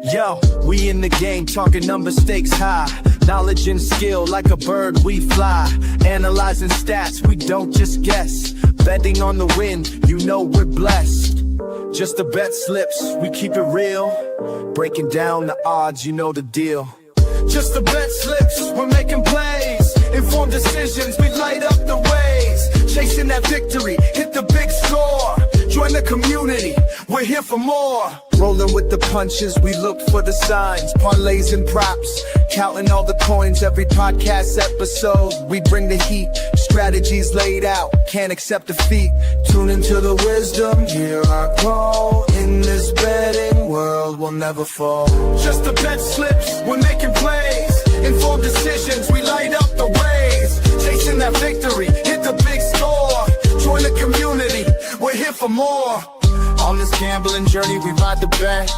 Yo, we in the game, talking number stakes high. Knowledge and skill, like a bird we fly. Analyzing stats, we don't just guess. Betting on the win, you know we're blessed. Just the bet slips, we keep it real. Breaking down the odds, you know the deal. Just the bet slips, we're making plays. Informed decisions, we light up the ways. Chasing that victory, hit the big score. Join the community, we're here for more. Rolling with the punches, we look for the signs. Parlays and props, counting all the coins. Every podcast episode, we bring the heat. Strategies laid out, can't accept defeat. Tune into the wisdom, hear our call. In this betting world, we'll never fall. Just the bet slips, we're making plays. Informed decisions, we light up the ways. Chasing that victory, hit the big score. Join the community, we're here for more. On this gambling journey, we ride the bet.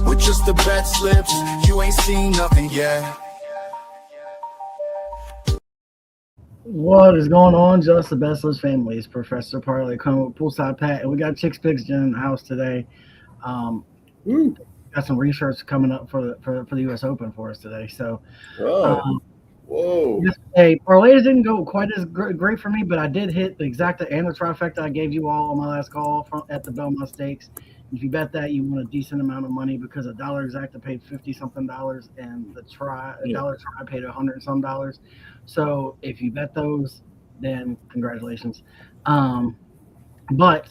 With just the bet slips, you ain't seen nothing yet. What is going on? Just the Best List families, Professor Parlay coming with Poolside Pat, and we got Chicks Picks Jen in the house today. Got some research coming up for the U.S. Open for us today. So, Whoa. Hey, parlays didn't go quite as great for me, but I did hit the exacta and the trifecta I gave you all on my last call at the Belmont Stakes. If you bet that, you won a decent amount of money because $1 exacta paid $50-something, and the dollar try paid $100-some. So if you bet those, then congratulations. But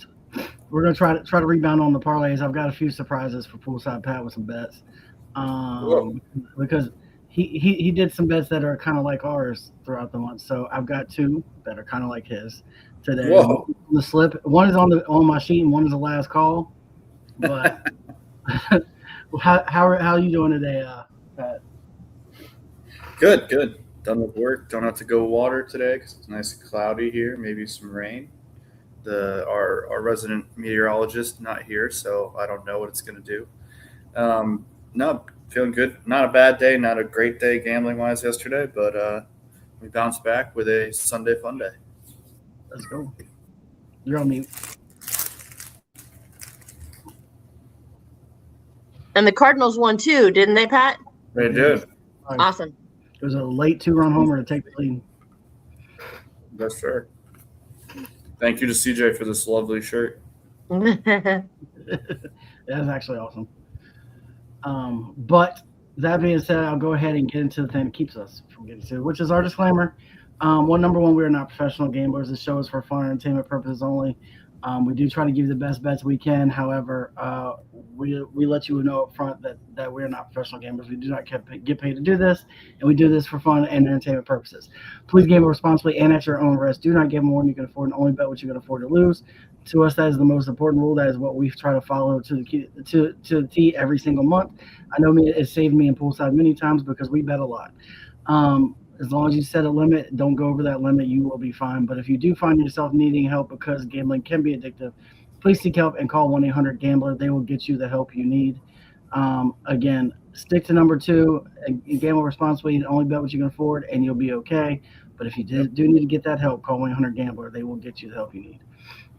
we're gonna try to rebound on the parlays. I've got a few surprises for Poolside Pat with some bets, because he did some bets that are kind of like ours throughout the month. So I've got two that are kind of like his today. Whoa. The slip. One is on my sheet, and one is the last call. But how are you doing today, Pat? Good. Done with work. Don't have to go water today because it's nice and cloudy here. Maybe some rain. Our resident meteorologist not here, so I don't know what it's going to do. No, feeling good. Not a bad day. Not a great day gambling wise yesterday, but we bounced back with a Sunday fun day. Let's go. You're on mute. And the Cardinals won too, didn't they, Pat? They did. Awesome. It was a late 2-run homer to take the lead. That's fair. Thank you to CJ for this lovely shirt. That's actually awesome. But that being said, I'll go ahead and get into the thing that keeps us from getting to, which is our disclaimer. Number one, we are not professional gamblers. This show is for fun and entertainment purposes only. We do try to give you the best bets we can. However, we let you know up front that we're not professional gamblers. We do not get paid to do this, and we do this for fun and entertainment purposes. Please gamble responsibly and at your own risk. Do not gamble more than you can afford, and only bet what you can afford to lose. To us, that is the most important rule. That is what we try to follow to the T every single month. I know it saved me in poolside many times because we bet a lot. As long as you set a limit, don't go over that limit, you will be fine. But if you do find yourself needing help because gambling can be addictive, please seek help and call 1-800-GAMBLER. They will get you the help you need. Again, stick to number 2, and gamble responsibly, and only bet what you can afford, and you'll be okay. But if you do need to get that help, call 1-800-GAMBLER. They will get you the help you need.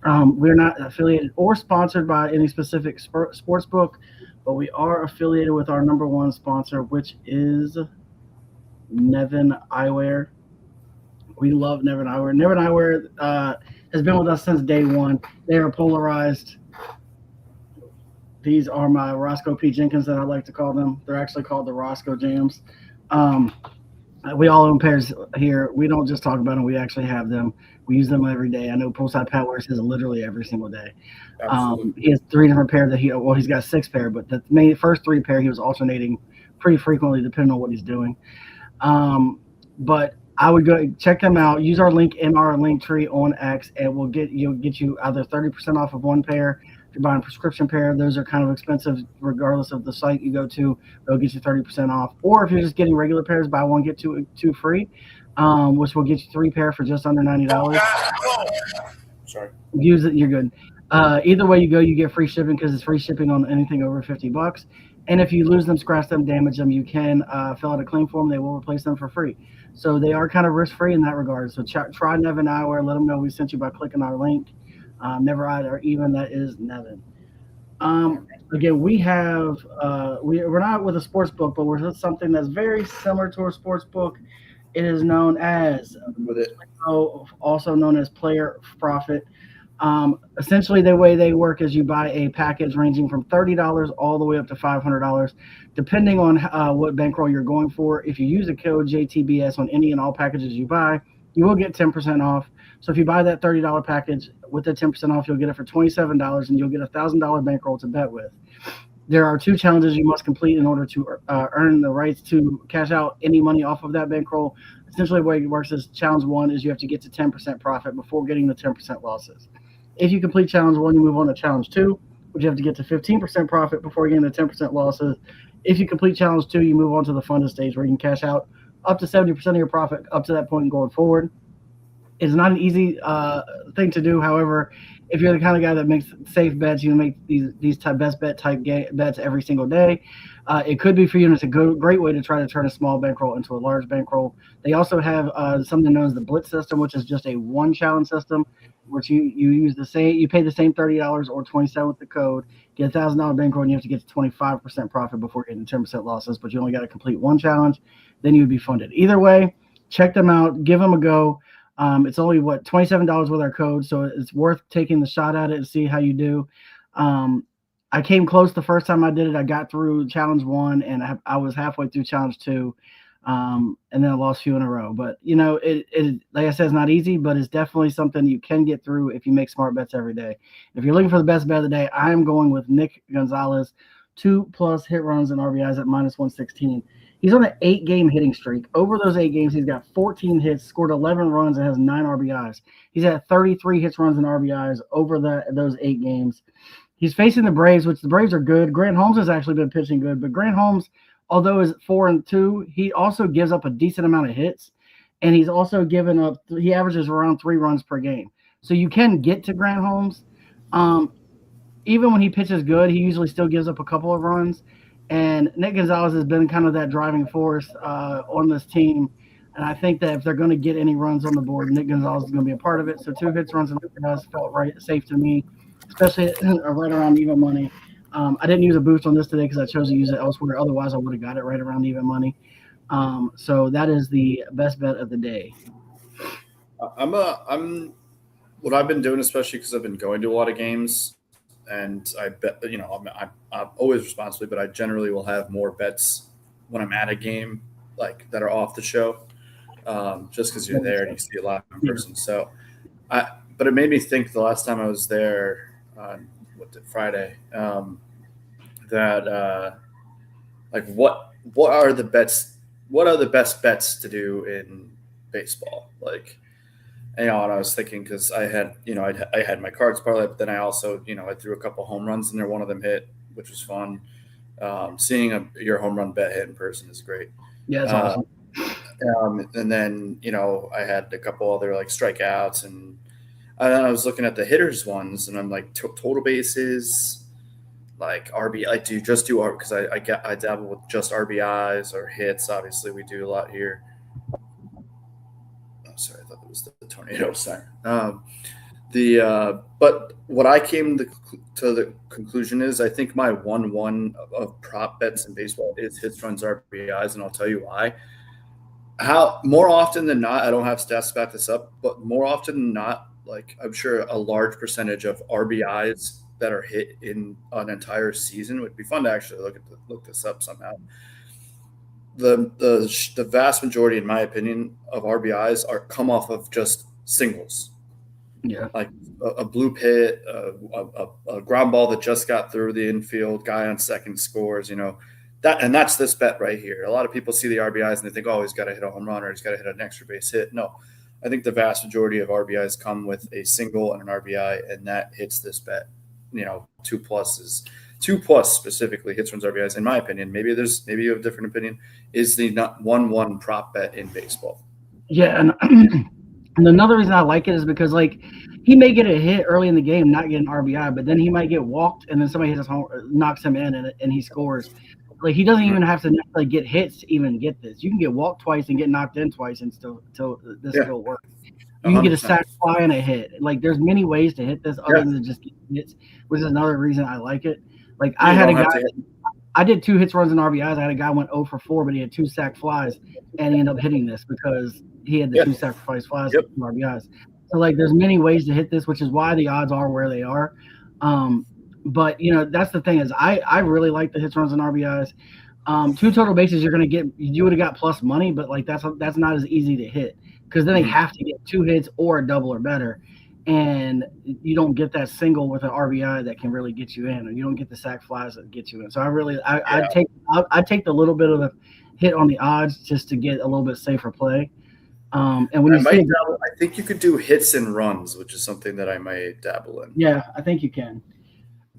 We're not affiliated or sponsored by any specific sports book, but we are affiliated with our number one sponsor, which is Nevin Eyewear. We love Nevin Eyewear. Nevin Eyewear has been with us since day one. They are polarized. These are my Roscoe P. Jenkins that I like to call them. They're actually called the Roscoe Jams. We all own pairs here. We don't just talk about them. We actually have them. We use them every day. I know Poolside Pat wears his literally every single day. He has 3 different pairs he's got 6 pair, but the first 3 pair he was alternating pretty frequently depending on what he's doing. But I would go check them out. Use our link in our link tree on X, and you'll get you either 30% off of one pair. If you're buying a prescription pair, those are kind of expensive regardless of the site you go to. They'll get you 30% off. Or if you're just getting regular pairs, buy one get two free, which will get you 3 pair for just under $90. Sorry. Use it, you're good. Either way you go, you get free shipping because it's free shipping on anything over $50. And if you lose them, scratch them, damage them, you can fill out a claim form. They will replace them for free. So they are kind of risk-free in that regard. So try Nevin Eyewear. Let them know we sent you by clicking our link. Never Eyed or even that is Nevin. Again, we have we're not with a sports book, but we're with something that's very similar to a sports book. It is known as With it. also known as Player Profit. Essentially, the way they work is you buy a package ranging from $30 all the way up to $500, depending on what bankroll you're going for. If you use a code JTBS on any and all packages you buy, you will get 10% off. So if you buy that $30 package with the 10% off, you'll get it for $27, and you'll get a $1,000 bankroll to bet with. There are 2 challenges you must complete in order to earn the rights to cash out any money off of that bankroll. Essentially, the way it works is challenge 1 is you have to get to 10% profit before getting the 10% losses. If you complete challenge 1, you move on to challenge 2, which you have to get to 15% profit before getting the 10% losses. If you complete challenge 2, you move on to the funded stage where you can cash out up to 70% of your profit up to that point and going forward. It's not an easy thing to do. However, if you're the kind of guy that makes safe bets, you make these type best bet type bets every single day. It could be for you, and it's a great way to try to turn a small bankroll into a large bankroll. They also have something known as the Blitz system, which is just a 1 challenge system, which you use the same. You pay the same $30 or $27 with the code, get a $1,000 bankroll, and you have to get to 25% profit before getting 10% losses. But you only got to complete 1 challenge, then you would be funded. Either way, check them out, give them a go. It's only $27 with our code, so it's worth taking the shot at it and see how you do. I came close the first time I did it. I got through challenge 1, and I was halfway through challenge 2, and then I lost a few in a row. But it like I said, it's not easy, but it's definitely something you can get through if you make smart bets every day. If you're looking for the best bet of the day, I am going with Nick Gonzalez, 2+ hit runs and RBIs at -116. He's on an 8-game hitting streak. Over those 8 games, he's got 14 hits, scored 11 runs, and has 9 RBIs. He's had 33 hits, runs, and RBIs over those 8 games. He's facing the Braves, which the Braves are good. Grant Holmes has actually been pitching good, but Grant Holmes, although is 4-2, he also gives up a decent amount of hits, and he's also given up. He averages around 3 runs per game. So you can get to Grant Holmes. Even when he pitches good, he usually still gives up a couple of runs. And Nick Gonzalez has been kind of that driving force on this team. And I think that if they're going to get any runs on the board, Nick Gonzalez is going to be a part of it. So 2 hits, runs, and RBIs felt safe to me, especially right around even money. I didn't use a boost on this today because I chose to use it elsewhere. Otherwise, I would have got it right around even money. So that is the best bet of the day. I'm what I've been doing, especially because I've been going to a lot of games. And I bet, I'm always responsibly, but I generally will have more bets when I'm at a game, like that are off the show, just because you're there and you see a lot in person. So, but it made me think the last time I was there on Friday, that like what are the bets? What are the best bets to do in baseball? Like. And I was thinking because I had my cards parlay, but then I also, I threw a couple home runs in there. One of them hit, which was fun. Seeing your home run bet hit in person is great. Yeah, it's awesome. And then, I had a couple other like strikeouts, and I was looking at the hitters ones, and I'm like total bases, like RB. I do just do because I dabble with just RBIs or hits. Obviously, we do a lot here. Sorry, I thought it was the tornado sign. But what I came to the conclusion is I think my 1-1 of prop bets in baseball is hits, runs, RBIs, and I'll tell you why. How more often than not, I don't have stats to back this up, but more often than not, like I'm sure a large percentage of RBIs that are hit in an entire season would be fun to actually look this up somehow. The vast majority, in my opinion, of RBIs come off of just singles. Yeah, like a blue hit, a ground ball that just got through the infield, guy on second scores. That's this bet right here. A lot of people see the RBIs and they think, oh, he's got to hit a home run or he's got to hit an extra base hit. No, I think the vast majority of RBIs come with a single and an RBI, and that hits this bet. 2+ is. 2+ specifically hits, runs, RBIs, in my opinion. Maybe you have a different opinion. Is the 1-1 prop bet in baseball? Yeah, and another reason I like it is because like he may get a hit early in the game, not get an RBI, but then he might get walked, and then somebody hits his home, knocks him in, and he scores. Like he doesn't even have to necessarily get hits to even get this. You can get walked twice and get knocked in twice, and still works. You can get a sac fly and a hit. Like there's many ways to hit this other than just get hits, which is another reason I like it. Like You I had a don't have guy. to hit- I did 2 hits, runs, and RBIs. I had a guy went 0 for 4, but he had 2 sack flies, and he ended up hitting this because he had the Yeah. 2 sacrifice flies Yep. and RBIs. So like, there's many ways to hit this, which is why the odds are where they are. But you know, that's the thing is I really like the hits, runs, and RBIs. 2 total bases, you're gonna get. You would have got plus money, but like that's not as easy to hit because then they Mhm. have to get 2 hits or a double or better. And you don't get that single with an RBI that can really get you in, or you don't get the sack flies that get you in. So I'd take the little bit of the hit on the odds just to get a little bit safer play. And when you see, I think you could do hits and runs, which is something that I might dabble in. yeah, I think you can.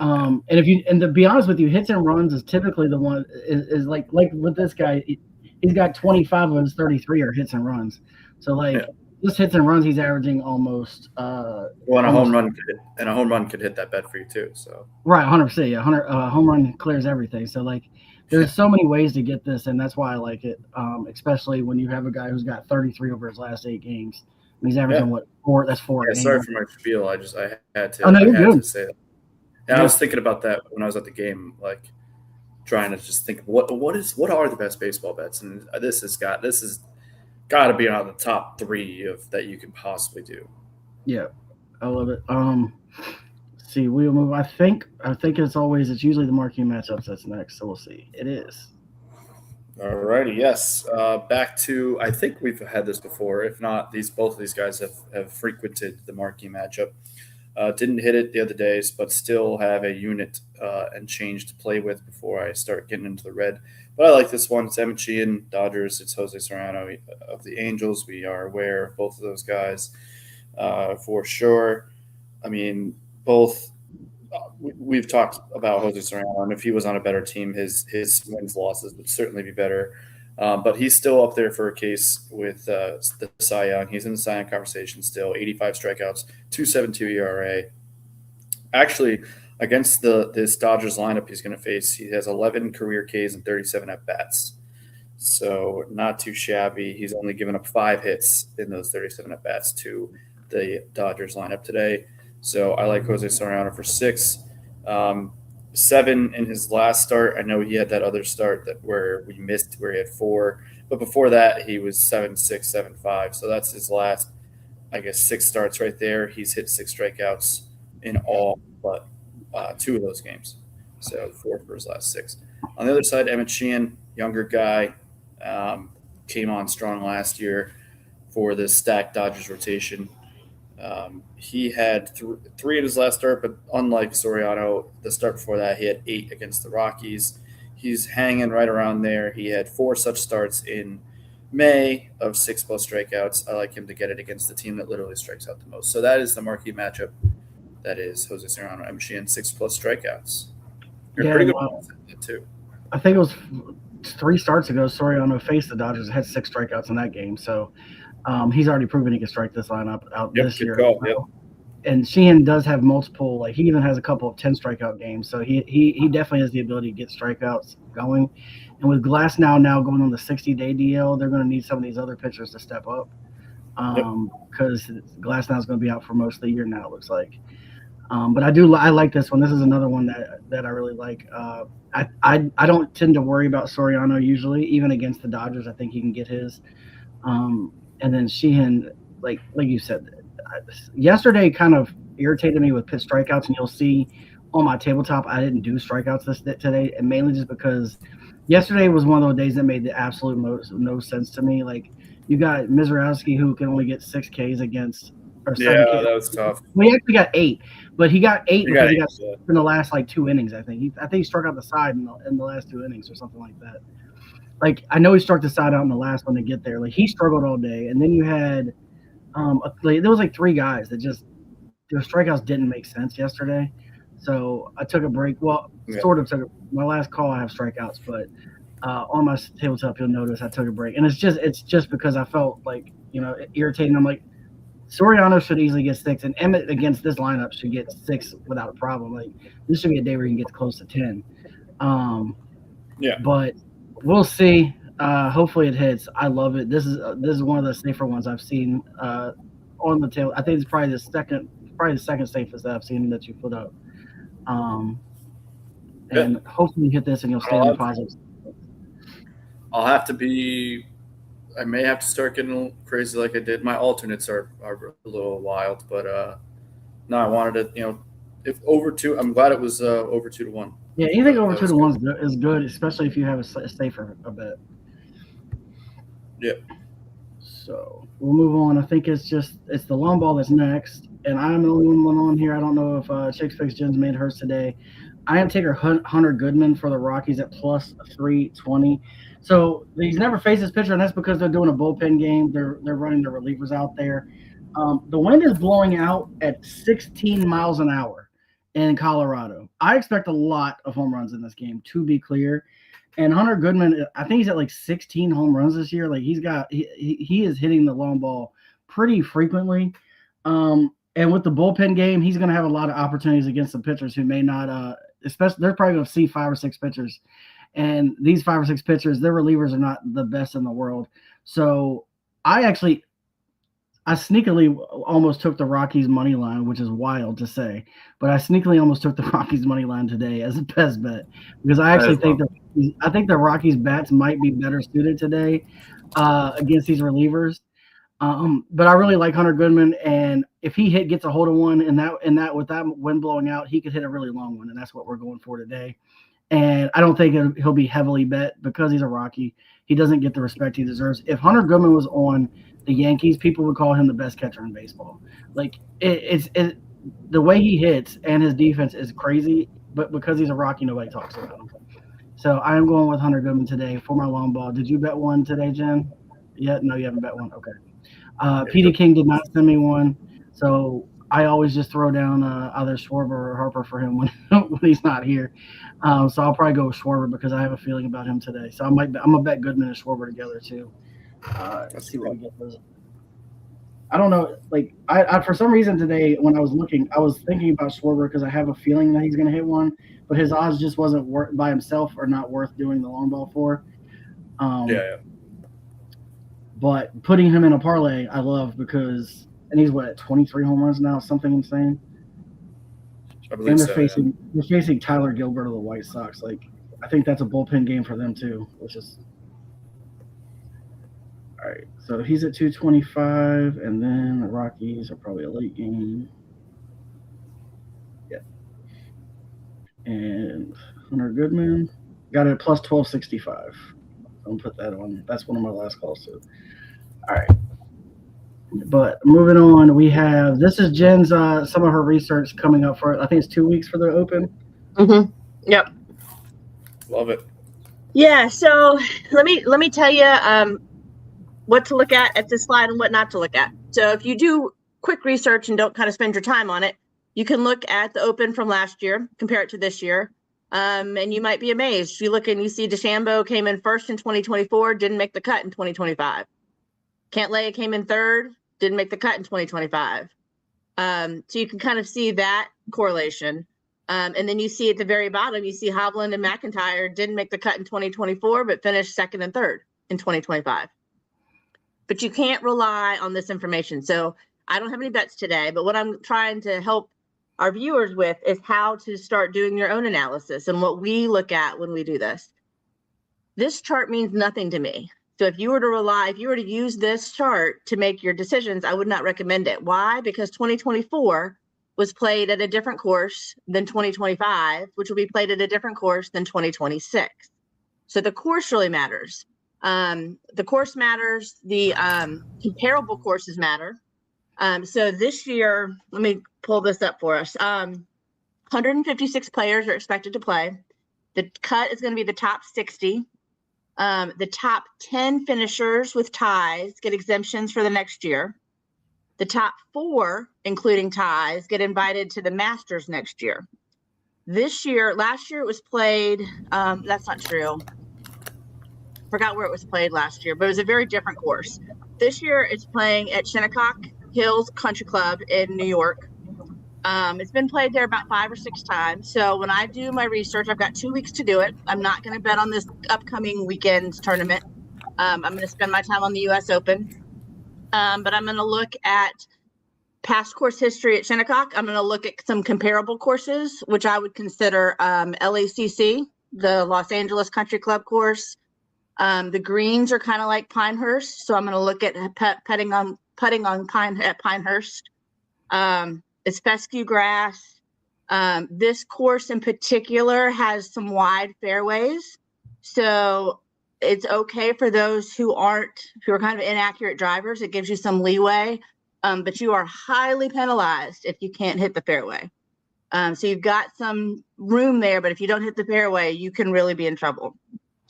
And to be honest with you, hits and runs is typically the one is like with this guy, he's got 25 of his 33 are hits and runs. So like. Yeah. Just hits and runs, he's averaging almost. Well, and a home run could hit that bet for you too. So right, 100%. Yeah, home run clears everything. So like, there's so many ways to get this, and that's why I like it. Especially when you have a guy who's got 33 over his last 8 games. And he's averaging what 4? That's 4. yeah, a game. sorry for my spiel. I had to. Oh, no, you're I had good. to say that. And I was thinking about that when I was at the game, like trying to just think what are the best baseball bets, and this has got to be on the top 3 of that you can possibly do. Yeah, I love it. See, we'll move. I think it's usually the marquee matchups that's next. So we'll see. It is. All righty, yes. Back to, I think we've had this before. If not, both of these guys have frequented the marquee matchup. Didn't hit it the other days, but still have a unit and change to play with before I start getting into the red. But I like this one. It's Emmett Sheehan, Dodgers. It's Jose Serrano of the Angels. We are aware of both of those guys for sure. I mean, both. We've talked about Jose Serrano, and if he was on a better team, his wins losses would certainly be better. But he's still up there for a case with the Cy Young. He's in the Cy Young conversation still. 85 strikeouts, 2.72 ERA. Actually, against this Dodgers lineup he's going to face, he has 11 career Ks and 37 at bats. So not too shabby. He's only given up 5 hits in those 37 at bats to the Dodgers lineup today. So I like Jose Serrano for 6. 7 in his last start. I know he had that other start where we missed, where he had 4. But before that, he was 7-6, 7-5. So that's his last, I guess, 6 starts right there. He's hit 6 strikeouts in all but 2 of those games. So 4 for his last 6. On the other side, Emmett Sheehan, younger guy, came on strong last year for this stacked Dodgers rotation. He had 3 in his last start, but unlike Soriano, the start before that, he had 8 against the Rockies. He's hanging right around there. He had 4 such starts in May of 6+ strikeouts. I like him to get it against the team that literally strikes out the most. So that is the marquee matchup. That is Jose Serrano, Emmett Sheehan, 6+ strikeouts. You're Yeah, pretty good wow. at it too. I think it was 3 starts ago. Soriano faced the Dodgers and had 6 strikeouts in that game. So he's already proven he can strike this lineup out this good year. call, yep. And Sheehan does have multiple, like he even has a couple of 10 strikeout games. So he definitely has the ability to get strikeouts going. And with Glasnow now going on the 60-day DL, they're going to need some of these other pitchers to step up because Glasnow is going to be out for most of the year now, it looks like. But I like this one. This is another one that I really like. I don't tend to worry about Soriano usually, even against the Dodgers. I think he can get his. And then Sheehan, like you said, yesterday kind of irritated me with pitch strikeouts, and you'll see on my tabletop I didn't do strikeouts today, and mainly just because yesterday was one of those days that made the absolute no sense to me. Like you got Mizorowski who can only get 6 Ks against. Yeah, that was tough. Well, he actually got 8, but he got 8 because he got yeah. in the last like 2 innings. I think he struck out the side in the last 2 innings or something like that. Like I know he struck the side out in the last one to get there. Like he struggled all day, and then you had there was like 3 guys that just their strikeouts didn't make sense yesterday. So I took a break. Well, sort of took my last call. I have strikeouts, but on my tabletop you'll notice I took a break, and it's just because I felt like irritating. I'm like, Soriano should easily get 6, and Emmett against this lineup should get 6 without a problem. Like this should be a day where he can get close to 10. But we'll see. Hopefully it hits. I love it. This is one of the safer ones I've seen on the tail. I think it's probably the second safest that I've seen that you put up. and hopefully you hit this and you'll stay on the positive. I may have to start getting crazy like I did. My alternates are a little wild, but no, I wanted to, if over 2, I'm glad it was over 2-1. Yeah, anything over 2-1 is good, especially if you have a safer a bet. Yeah. So we'll move on. I think it's the long ball that's next, and I'm the only one on here. I don't know if Chicks Fix Jen's made hers today. I am taking Hunter Goodman for the Rockies at plus 320. So he's never faced this pitcher, and that's because they're doing a bullpen game. They're running the relievers out there. The wind is blowing out at 16 miles an hour in Colorado. I expect a lot of home runs in this game, to be clear. And Hunter Goodman, I think he's at like 16 home runs this year. Like he is hitting the long ball pretty frequently. And with the bullpen game, he's going to have a lot of opportunities against the pitchers who may not, especially they're probably going to see 5 or 6 pitchers. And these 5 or 6 pitchers, their relievers are not the best in the world. So I sneakily almost took the Rockies money line, which is wild to say, but I sneakily almost took the Rockies money line today as a best bet because I actually think the Rockies bats might be better suited today against these relievers. But I really like Hunter Goodman, and if he gets a hold of one and that with that wind blowing out, he could hit a really long one, and that's what we're going for today. And I don't think he'll be heavily bet because he's a Rocky. He doesn't get the respect he deserves. If Hunter Goodman was on the Yankees, people would call him the best catcher in baseball. Like it's the way he hits and his defense is crazy, but because he's a Rocky, nobody talks about him. So I am going with Hunter Goodman today for my long ball. Did you bet one today, Jen? Yeah, no, you haven't bet one. Okay. Petey King did not send me one, so I always just throw down either Schwarber or Harper for him when he's not here. So I'll probably go with Schwarber because I have a feeling about him today. So I'm gonna bet Goodman and Schwarber together too. Let's see what we get. I don't know. Like I for some reason today when I was looking, I was thinking about Schwarber because I have a feeling that he's gonna hit one, but his odds just wasn't by himself or not worth doing the long ball for. Yeah. But putting him in a parlay, I love because. And he's at 23 home runs now, something insane. I believe so. They're facing Tyler Gilbert of the White Sox. Like, I think that's a bullpen game for them too, which is all right. So he's at 225, and then the Rockies are probably a late game. Yeah. And Hunter Goodman got it at plus 1265. I'm gonna put that on. That's one of my last calls too. All right. But moving on, we have this is Jen's some of her research coming up for I think it's 2 weeks for the Open. Mm-hmm. Yep. Love it. Yeah. So let me tell you what to look at this slide and what not to look at. So if you do quick research and don't kind of spend your time on it, you can look at the Open from last year, compare it to this year, and you might be amazed. You look and you see DeChambeau came in first in 2024, didn't make the cut in 2025. Cantlay came in third, didn't make the cut in 2025. So you can kind of see that correlation. And then you see at the very bottom, you see Hovland and McIntyre didn't make the cut in 2024, but finished second and third in 2025. But you can't rely on this information. So I don't have any bets today, but what I'm trying to help our viewers with is how to start doing your own analysis and what we look at when we do this. This chart means nothing to me. So if you were to use this chart to make your decisions, I would not recommend it. Why? Because 2024 was played at a different course than 2025, which will be played at a different course than 2026. So the course really matters. The course matters. The comparable courses matter. So this year, let me pull this up for us. 156 players are expected to play. The cut is going to be the top 60. The top 10 finishers with ties get exemptions for the next year. The top 4, including ties, get invited to the Masters next year. Last year it was played, that's not true. Forgot where it was played last year, but it was a very different course. This year it's playing at Shinnecock Hills Country Club in New York. It's been played there about 5 or 6 times. So when I do my research, I've got 2 weeks to do it. I'm not going to bet on this upcoming weekend's tournament. I'm going to spend my time on the U.S. Open. But I'm going to look at past course history at Shinnecock. I'm going to look at some comparable courses, which I would consider LACC, the Los Angeles Country Club course. The greens are kind of like Pinehurst, so I'm going to look at putting on Pinehurst. It's fescue grass. This course in particular has some wide fairways, so it's okay for those who are kind of inaccurate drivers. It gives you some leeway, but you are highly penalized if you can't hit the fairway. So you've got some room there, but if you don't hit the fairway, you can really be in trouble.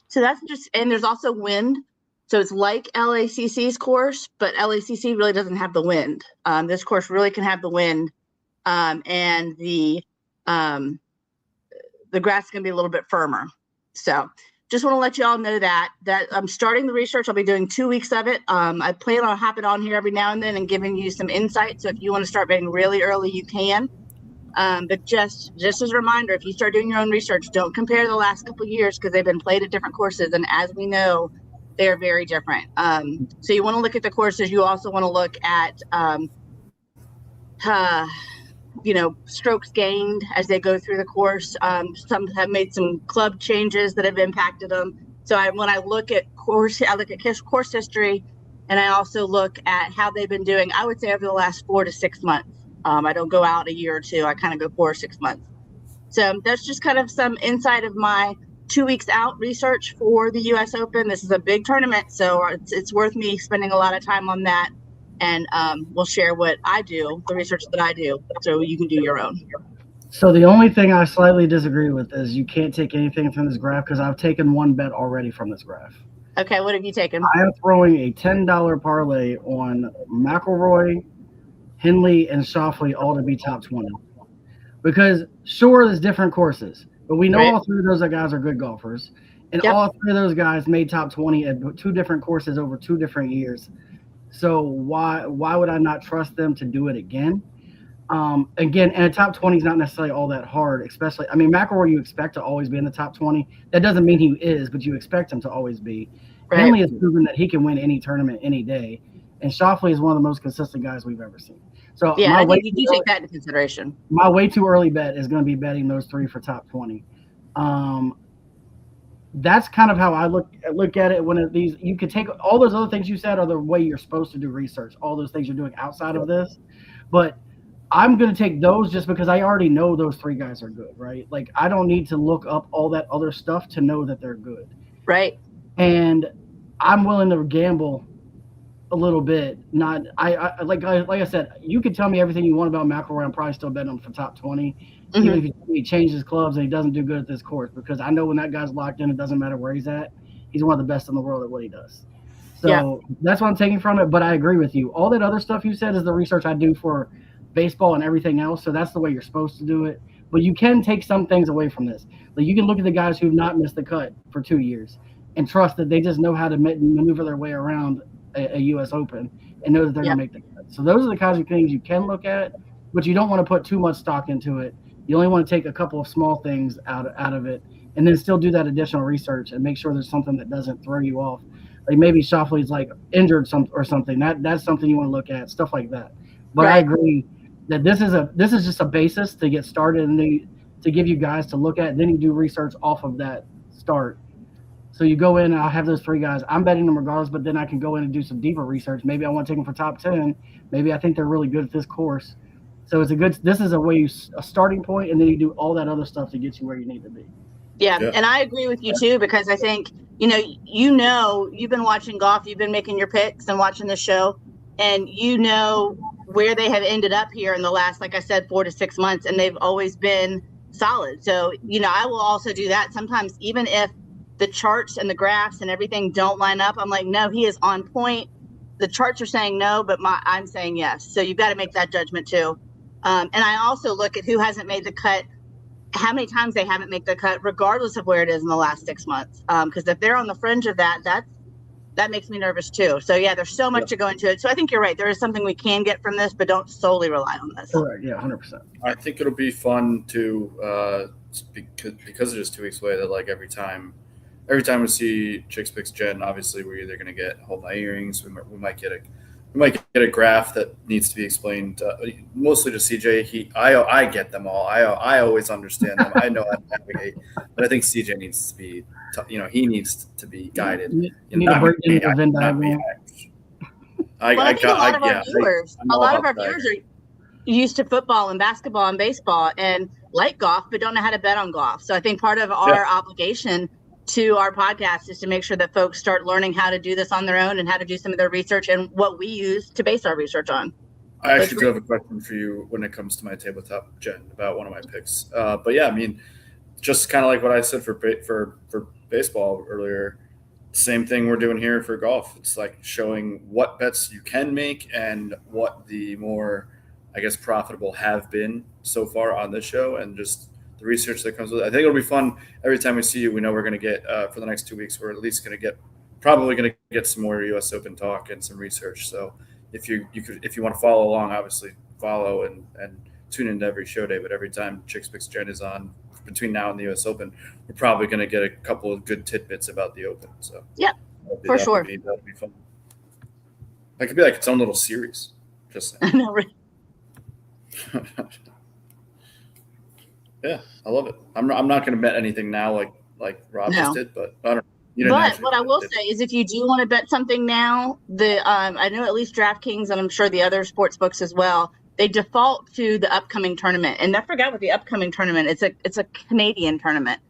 So that's and there's also wind. So it's like LACC's course, but LACC really doesn't have the wind. This course really can have the wind, and the grass is going to be a little bit firmer. So just want to let you all know that I'm starting the research. I'll be doing 2 weeks of it. I plan on hopping on here every now and then and giving you some insight. So if you want to start betting really early, you can. But just as a reminder, if you start doing your own research, don't compare the last couple of years because they've been played at different courses. And as we know, they're very different. So you want to look at the courses. You also want to look at, strokes gained as they go through the course. Some have made some club changes that have impacted them. So when I look at course history, and I also look at how they've been doing, I would say over the last 4 to 6 months. I don't go out a year or two. I kind of go 4 or 6 months. So that's just kind of some insight of my 2 weeks out research for the U.S. Open. This is a big tournament, so it's worth me spending a lot of time on that. And we'll share what I do, the research that I do, so you can do your own. So the only thing I slightly disagree with is you can't take anything from this graph because I've taken one bet already from this graph. Okay, what have you taken? I am throwing a $10 parlay on McIlroy, Henley, and Schauffele all to be top 20. Because sure, there's different courses, but we know Right. all three of those guys are good golfers. And Yep. all three of those guys made top 20 at 2 different courses over 2 different years. So why would I not trust them to do it again? Again, and a top 20 is not necessarily all that hard, especially, I mean, McIlroy you expect to always be in the top 20. That doesn't mean he is, but you expect him to always be. Right. Henley has proven that he can win any tournament any day. And Schauffele is one of the most consistent guys we've ever seen. So Yeah, I think you do take that into consideration. my way too early bet is going to be betting those 3 for top 20. That's kind of how I look at it. You could take all those other things you said are the way you're supposed to do research. All those things you're doing outside of this, but I'm going to take those just because I already know those 3 guys are good, right? Like I don't need to look up all that other stuff to know that they're good. Right. And I'm willing to gamble a little bit. Not like I said, you could tell me everything you want about McIlroy. I'm probably still betting him for top 20. Mm-hmm. Even if he changes clubs and he doesn't do good at this course, because I know when that guy's locked in, it doesn't matter where he's at. He's one of the best in the world at what he does. So That's what I'm taking from it. But I agree with you. All that other stuff you said is the research I do for baseball and everything else. So that's the way you're supposed to do it. But you can take some things away from this. Like you can look at the guys who've not missed the cut for 2 years and trust that they just know how to maneuver their way around a U.S. Open and know that they're going to make the cut. So those are the kinds of things you can look at, but you don't want to put too much stock into it. You only want to take a couple of small things out of it and then still do that additional research and make sure there's something that doesn't throw you off. Like maybe Schauffele's like injured or something. That's something you want to look at, stuff like that. But Right. I agree that this is just a basis to get started and to give you guys to look at. Then you do research off of that start. So you go in and I'll have those 3 guys. I'm betting them regardless, but then I can go in and do some deeper research. Maybe I want to take them for top 10. Maybe I think they're really good at this course. So this is a starting point, and then you do all that other stuff to get you where you need to be. Yeah. And I agree with you too, because I think, you've been watching golf, you've been making your picks and watching the show, and you know where they have ended up here in the last, like I said, 4 to 6 months, and they've always been solid. So, I will also do that sometimes, even if the charts and the graphs and everything don't line up. I'm like, no, he is on point. The charts are saying no, but I'm saying yes. So you've got to make that judgment too. And I also look at who hasn't made the cut, how many times they haven't made the cut, regardless of where it is in the last 6 months. Because if they're on the fringe of that makes me nervous too. So yeah, there's so much to go into it. So I think you're right. There is something we can get from this, but don't solely rely on this. Correct. Yeah, 100%. I think it'll be fun to because it is 2 weeks away. That like every time we see Chicks Picks Jen, obviously we're either going to get Hold My Earrings, we might get We might get a graph that needs to be explained, mostly to CJ. I get them all. I always understand them. I know how to navigate, but I think CJ needs to be, he needs to be guided. You need to break into the Venn diagram. I think a lot of our viewers are used to football and basketball and baseball and like golf, but don't know how to bet on golf. So I think part of our obligation to our podcast is to make sure that folks start learning how to do this on their own and how to do some of their research and what we use to base our research on. I actually do have a question for you when it comes to my tabletop, Jen, about one of my picks. But yeah, I mean, just kind of like what I said for baseball earlier, same thing we're doing here for golf. It's like showing what bets you can make and what the more, I guess, profitable have been so far on this show, and just the research that comes with it. I think it'll be fun. Every time we see you, we know we're going to get, for the next 2 weeks, we're at least going to get some more US Open talk and some research. So if you want to follow along, obviously follow and tune into every show day. But every time Chicks Picks Jen is on between now and the US Open, we're probably going to get a couple of good tidbits about the Open. So yeah, for sure. That'll be fun. That could be like its own little series. Just saying. I know, right? Yeah, I love it. I'm not going to bet anything now like Rob just did, but I don't. But what I will say is, if you do want to bet something now, I know at least DraftKings and I'm sure the other sports books as well, they default to the upcoming tournament. And I forgot what the upcoming tournament. It's a Canadian tournament,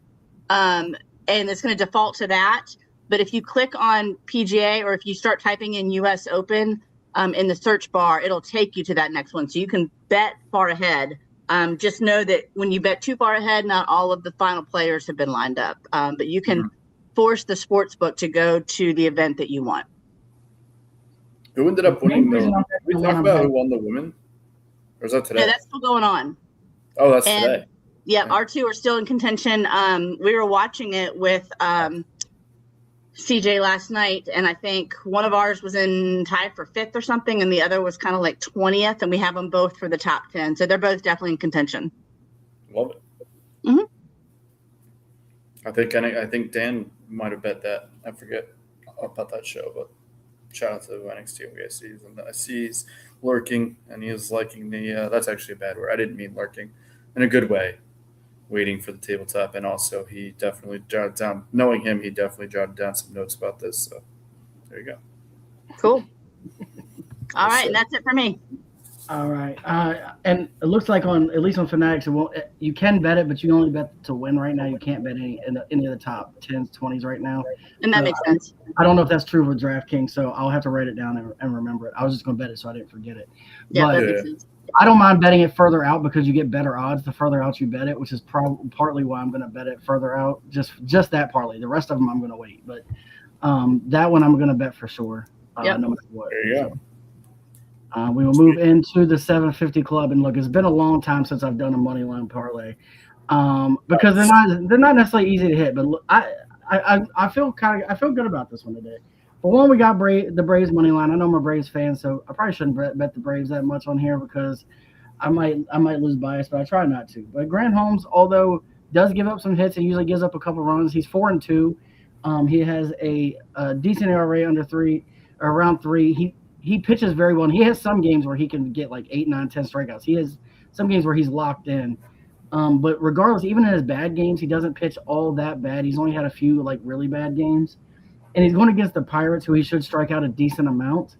and it's going to default to that. But if you click on PGA or if you start typing in US Open in the search bar, it'll take you to that next one, so you can bet far ahead. Just know that when you bet too far ahead, not all of the final players have been lined up. But you can force the sports book to go to the event that you want. Who ended up winning? We talk about who won the women? Or is that today? Yeah, that's still going on. Oh, that's today. Yeah, our two are still in contention. We were watching it with CJ last night, and I think one of ours was tied for 5th or something, and the other was kind of like 20th, and we have them both for the top 10. So they're both definitely in contention. Love it. Mm-hmm. I think Dan might have bet that. I forget about that show, but shout out to NXT OVSCs. And I see he's lurking, and he is liking the that's actually a bad word. I didn't mean lurking in a good way. Waiting for the tabletop, and also he definitely jotted down. Knowing him, he definitely jotted down some notes about this. So there you go. Cool. All right, and that's it for me. All right, and it looks like at least on Fanatics, you can bet it, but you only bet to win right now. You can't bet any of the top 10s, 20s right now. And that makes sense. I don't know if that's true for DraftKings, so I'll have to write it down and remember it. I was just going to bet it so I didn't forget it. Yeah, that makes sense. I don't mind betting it further out because you get better odds the further out you bet it, which is partly why I'm going to bet it further out. Just that partly. The rest of them I'm going to wait, but that one I'm going to bet for sure. No matter what. There you go. We will move into the 750 club, and look, it's been a long time since I've done a money line parlay because they're not necessarily easy to hit. But look, I feel good about this one today. For one, we got the Braves money line. I know I'm a Braves fan, so I probably shouldn't bet the Braves that much on here because I might lose bias, but I try not to. But Grant Holmes, although does give up some hits and usually gives up a couple runs, he's 4-2. He has a decent ERA under 3, or around 3. He pitches very well, and he has some games where he can get like 8, 9, 10 strikeouts. He has some games where he's locked in. But regardless, even in his bad games, he doesn't pitch all that bad. He's only had a few like really bad games. And he's going against the Pirates, who he should strike out a decent amount.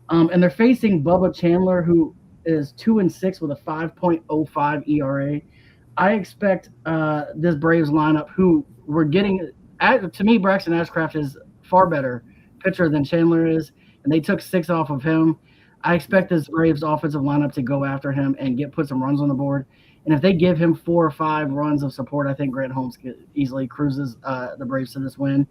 And they're facing Bubba Chandler, who is 2-6 with a 5.05 ERA. I expect this Braves lineup, who we're getting – to me, Braxton Ashcraft is far better pitcher than Chandler is, and they took 6 off of him. I expect this Braves offensive lineup to go after him and put some runs on the board. And if they give him 4 or 5 runs of support, I think Grant Holmes easily cruises the Braves to this win.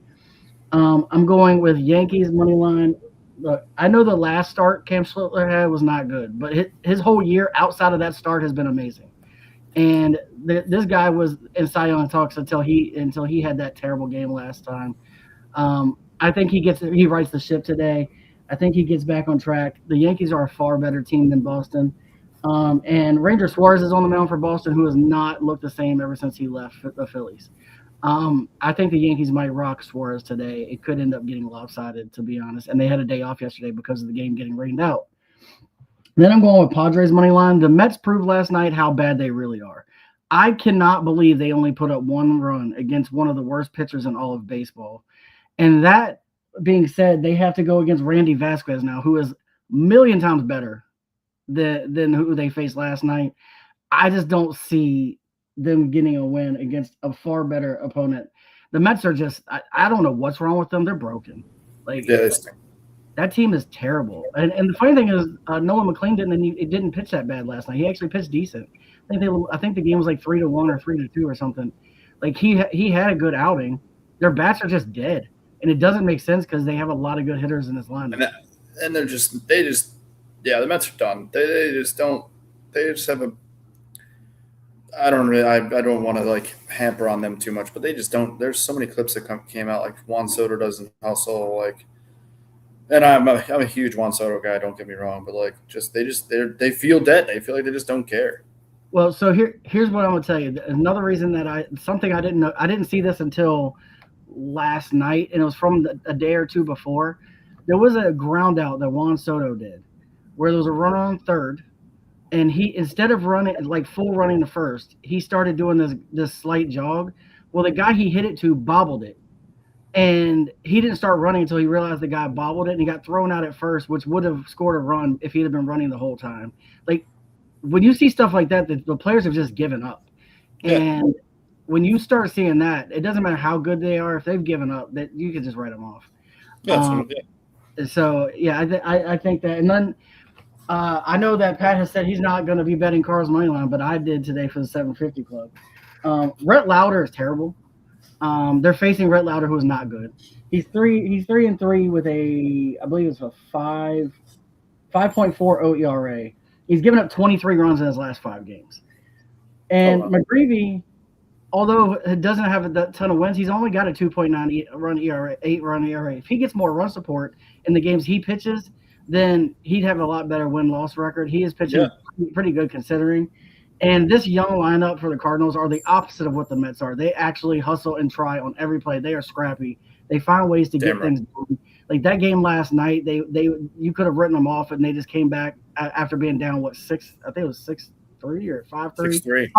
I'm going with Yankees money line. Look, I know the last start Cam Schlittler had was not good, but his whole year outside of that start has been amazing. And this guy was in Cy Young talks until he had that terrible game last time. I think he rights the ship today. I think he gets back on track. The Yankees are a far better team than Boston. And Ranger Suarez is on the mound for Boston, who has not looked the same ever since he left the Phillies. I think the Yankees might rock Suarez today. It could end up getting lopsided, to be honest. And they had a day off yesterday because of the game getting rained out. Then I'm going with Padres money line. The Mets proved last night how bad they really are. I cannot believe they only put up 1 run against one of the worst pitchers in all of baseball. And that being said, they have to go against Randy Vasquez now, who is a million times better than who they faced last night. I just don't see them getting a win against a far better opponent. The Mets are just I don't know what's wrong with them. They're broken. Like that team is terrible. And the funny thing is, Noah McLean didn't pitch that bad last night. He actually pitched decent. I think the game was like 3-1 or 3-2 or something. Like he had a good outing. Their bats are just dead, and it doesn't make sense because they have a lot of good hitters in this lineup. And the Mets are done. They just have a. I don't want to like hamper on them too much, but they just don't. There's so many clips that came out like Juan Soto doesn't hustle like. And I'm a huge Juan Soto guy. Don't get me wrong, but like, they feel dead. They feel like they just don't care. Well, so here's what I'm gonna tell you. Another reason that I didn't know. I didn't see this until last night, and it was from a day or two before. There was a ground out that Juan Soto did, where there was a runner on third, and he instead of running like full running to first, he started doing this slight jog. Well, the guy he hit it to bobbled it. And he didn't start running until he realized the guy bobbled it, and he got thrown out at first, which would have scored a run if he had been running the whole time. Like, when you see stuff like that, the players have just given up. Yeah. And when you start seeing that, it doesn't matter how good they are. If they've given up, that you can just write them off. So, yeah, I think that. And then I know that Pat has said he's not going to be betting Carl's money line, but I did today for the 750 club. Rhett Lauder is terrible. They're facing Rhett Lauder, who is not good. He's 3-3 with I believe it's a 5.40 ERA. He's given up 23 runs in his last 5 games. And McGreevy, although it doesn't have a ton of wins, he's only got a 2.9 run ERA, 8-run ERA. If he gets more run support in the games he pitches, then he'd have a lot better win-loss record. He is pitching pretty good considering. And this young lineup for the Cardinals are the opposite of what the Mets are. They actually hustle and try on every play. They are scrappy. They find ways to get things done. Like that game last night, you could have written them off, and they just came back after being down 6. I think it was 6-3 or 5-3. 6-3.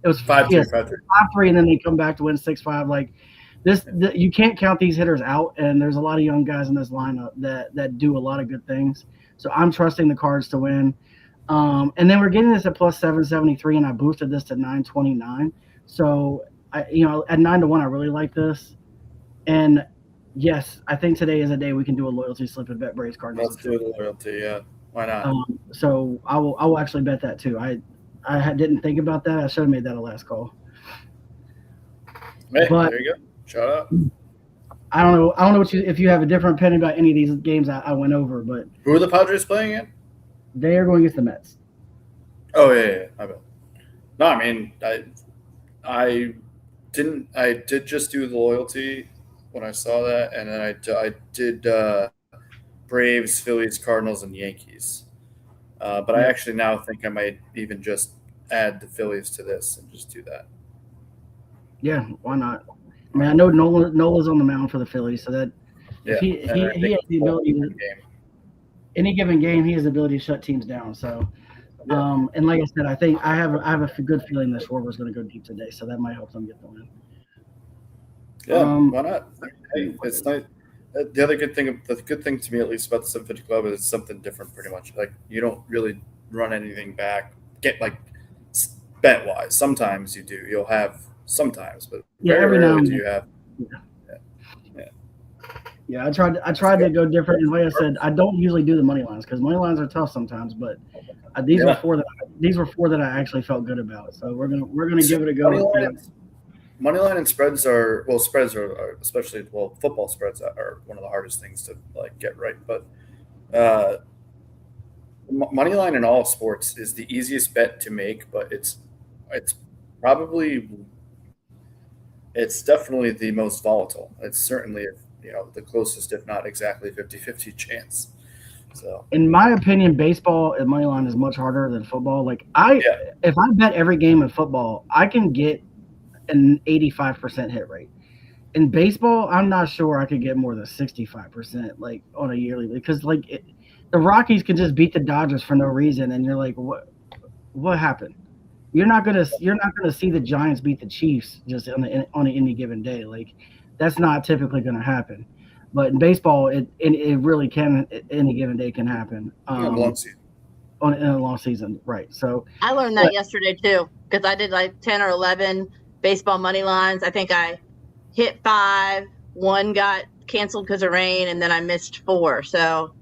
It was 5-3, and then they come back to win 6-5. Like you can't count these hitters out, and there's a lot of young guys in this lineup that do a lot of good things. So I'm trusting the Cards to win. And then we're getting this at plus 773, and I boosted this to 929. So at 9-1, I really like this. And yes, I think today is a day we can do a loyalty slip and bet Braves Cardinals. Let's do the loyalty, yeah. Why not? So I will actually bet that too. I didn't think about that. I should have made that a last call. Hey, but there you go. Shout out. I don't know if you have a different opinion about any of these games I went over, but who are the Padres playing in? They are going against the Mets. Oh yeah, I bet. No, I mean I did just do the loyalty when I saw that, and then I did Braves, Phillies, Cardinals, and Yankees. But I actually now think I might even just add the Phillies to this and just do that. Yeah, why not? I mean, I know Nola's on the mound for the Phillies, so that he has the ability to any given game, he has the ability to shut teams down. So, and like I said, I think I have a good feeling that Schwarber's going to go deep today, so that might help them get the win. Yeah, why not? Hey, it's nice. The good thing to me, at least about the 750 Club, is it's something different. Pretty much, like you don't really run anything back. Get like bet wise. Sometimes you do. You'll have sometimes, but every now and then you have. Yeah, I tried to go different, and like I said, I don't usually do the money lines because money lines are tough sometimes. But these were 4 that I actually felt good about. So we're gonna give it a go. Money line and spreads are especially football spreads are one of the hardest things to like get right. But money line in all sports is the easiest bet to make, but it's definitely the most volatile. It's certainly the closest, if not exactly 50-50 chance. So, in my opinion, baseball at money line is much harder than football. Like if I bet every game in football, I can get an 85% hit rate. In baseball, I'm not sure I could get more than 65% like on a yearly, because the Rockies can just beat the Dodgers for no reason, and you're like, what happened? You're not gonna see the Giants beat the Chiefs just on any given day. Like, that's not typically gonna happen. But in baseball, it really can, any given day can happen. Long season. In a long season, right? So I learned that yesterday too, because I did like 10 or 11 baseball money lines. I think I hit 5, 1 got canceled because of rain, and then I missed 4. So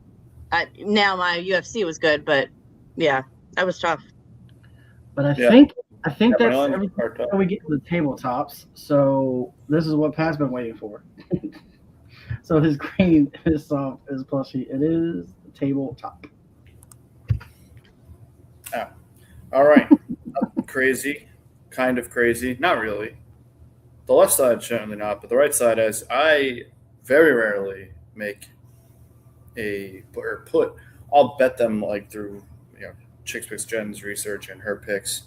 now my UFC was good, but yeah, that was tough. But I think that's Maryland, everything our top. until we get to the tabletops. So this is what Pat's been waiting for. So his green is plushie. It is the tabletop. All right. Crazy. Kind of crazy. Not really. The left side, certainly not, but the right side, as I very rarely make I'll bet them like through, Chicks Picks Jen's research and her picks.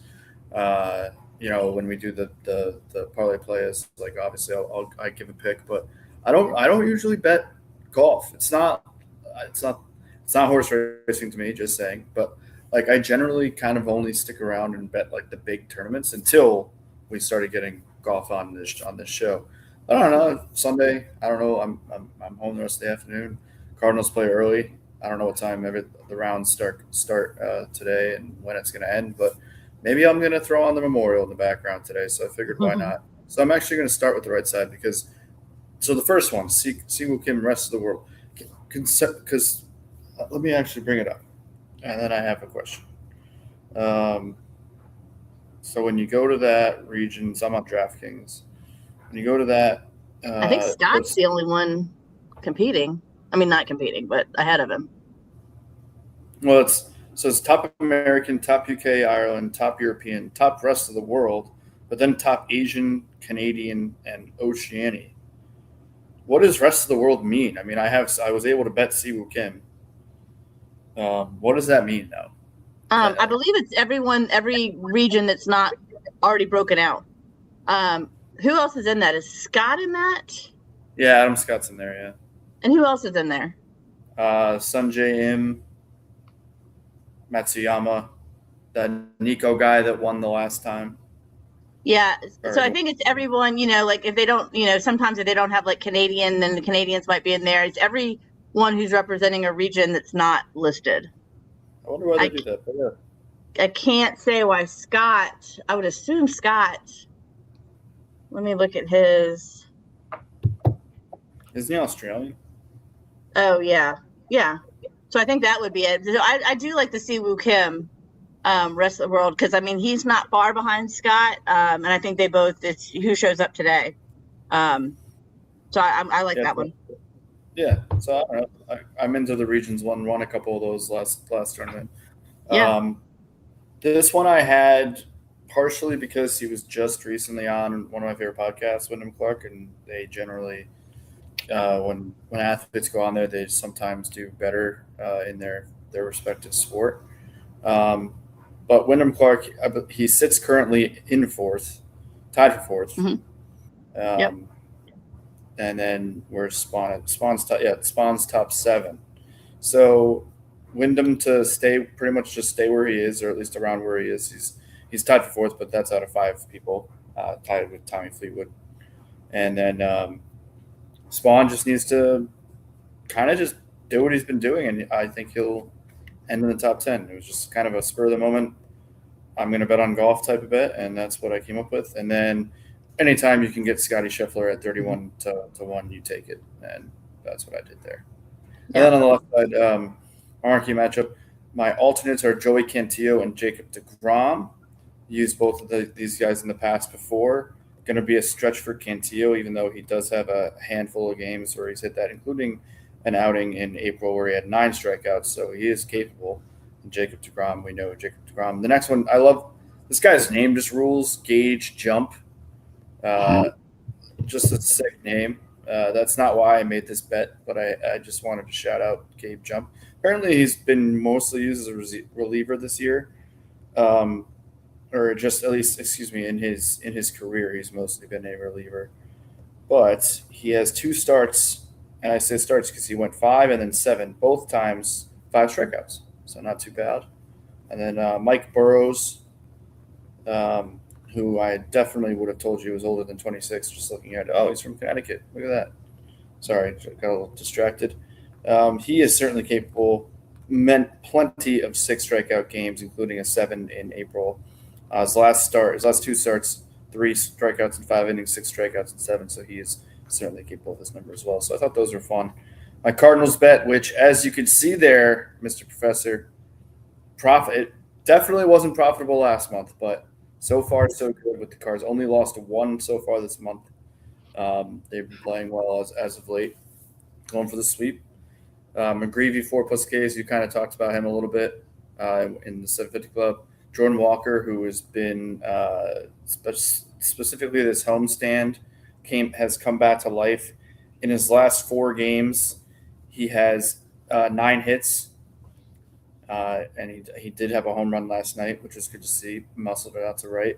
When we do the parlay plays, like obviously I give a pick, but I don't usually bet golf. It's not horse racing to me, just saying. But like I generally kind of only stick around and bet like the big tournaments until we started getting golf on this show. I don't know. Sunday, I don't know. I'm home the rest of the afternoon. Cardinals play early. I don't know what time the rounds start today and when it's going to end, but maybe I'm going to throw on the Memorial in the background today. So I figured why not. So I'm actually going to start with the right side because the first one, Siwoo Kim, rest of the world, because let me actually bring it up, and then I have a question. So when you go to that regions, I'm on DraftKings. When you go to that, I think Scott's the only one competing. I mean, not competing, but ahead of him. Well, it's top American, top UK, Ireland, top European, top rest of the world, but then top Asian, Canadian, and Oceania. What does rest of the world mean? I mean, I was able to bet Siwoo Kim. What does that mean, though? I believe it's every region that's not already broken out. Who else is in that? Is Scott in that? Yeah, Adam Scott's in there, yeah. And who else is in there? Sanjay Im, Matsuyama, that Nico guy that won the last time. Yeah, so I think it's everyone, like if they don't, sometimes if they don't have like Canadian, then the Canadians might be in there. It's everyone who's representing a region that's not listed. I wonder why they do that. But yeah. I can't say why Scott. I would assume Scott. Let me look at his. Isn't he Australian? Oh, yeah. Yeah. So I think that would be it. So I do like to see Siwoo Kim, rest of the world, because, I mean, he's not far behind Scott. And I think they both, it's who shows up today. So I like that one. Yeah. So I don't know. I'm into the regions one, won a couple of those last tournament. Yeah. This one I had partially because he was just recently on one of my favorite podcasts, Wyndham Clark, and they generally when athletes go on there, they sometimes do better in their respective sport. But Wyndham Clark, he sits currently in fourth, tied for fourth. Mm-hmm. Yep. And then we're Spawn's top 7. So Wyndham to pretty much just stay where he is, or at least around where he is. He's tied for fourth, but that's out of 5 people, tied with Tommy Fleetwood. And then Spawn just needs to kind of just do what he's been doing, and I think he'll end in the top 10. It was just kind of a spur of the moment, I'm going to bet on golf type of bet, and that's what I came up with. And then anytime you can get Scotty Scheffler at 31 to 1, you take it, and that's what I did there. Yeah. And then on the left side, marquee matchup, my alternates are Joey Cantillo and Jacob deGrom. Used both of these guys in the past before. Going to be a stretch for Cantillo, even though he does have a handful of games where he's hit that, including an outing in April where he had 9 strikeouts, so he is capable. And Jacob deGrom, we know Jacob deGrom. The next one, I love this guy's name, just rules. Gage Jump. Just a sick name. That's not why I made this bet, but I just wanted to shout out Gabe Jump. Apparently he's been mostly used as a reliever this year. or just at least, excuse me, in his career, he's mostly been a reliever. But he has 2 starts, and I say starts because he went 5 and then 7, both times 5 strikeouts, so not too bad. And then Mike Burrows, who I definitely would have told you was older than 26, just looking at it. Oh, he's from Connecticut. Look at that. Sorry, got a little distracted. He is certainly capable. Meant plenty of 6 strikeout games, including a 7 in April. His last 2 starts, 3 strikeouts in 5 innings, 6 strikeouts in 7. So he is certainly capable of this number as well. So I thought those were fun. My Cardinals bet, which, as you can see there, Mr. Professor, it definitely wasn't profitable last month, but so far so good with the Cards. Only lost 1 so far this month. They've been playing well as of late. Going for the sweep. McGreevy 4+ Ks. You kind of talked about him a little bit in the 750 Club. Jordan Walker, who has been specifically this homestand, has come back to life. In his last 4 games, he has 9 hits, and he did have a home run last night, which was good to see. Muscled it out to right.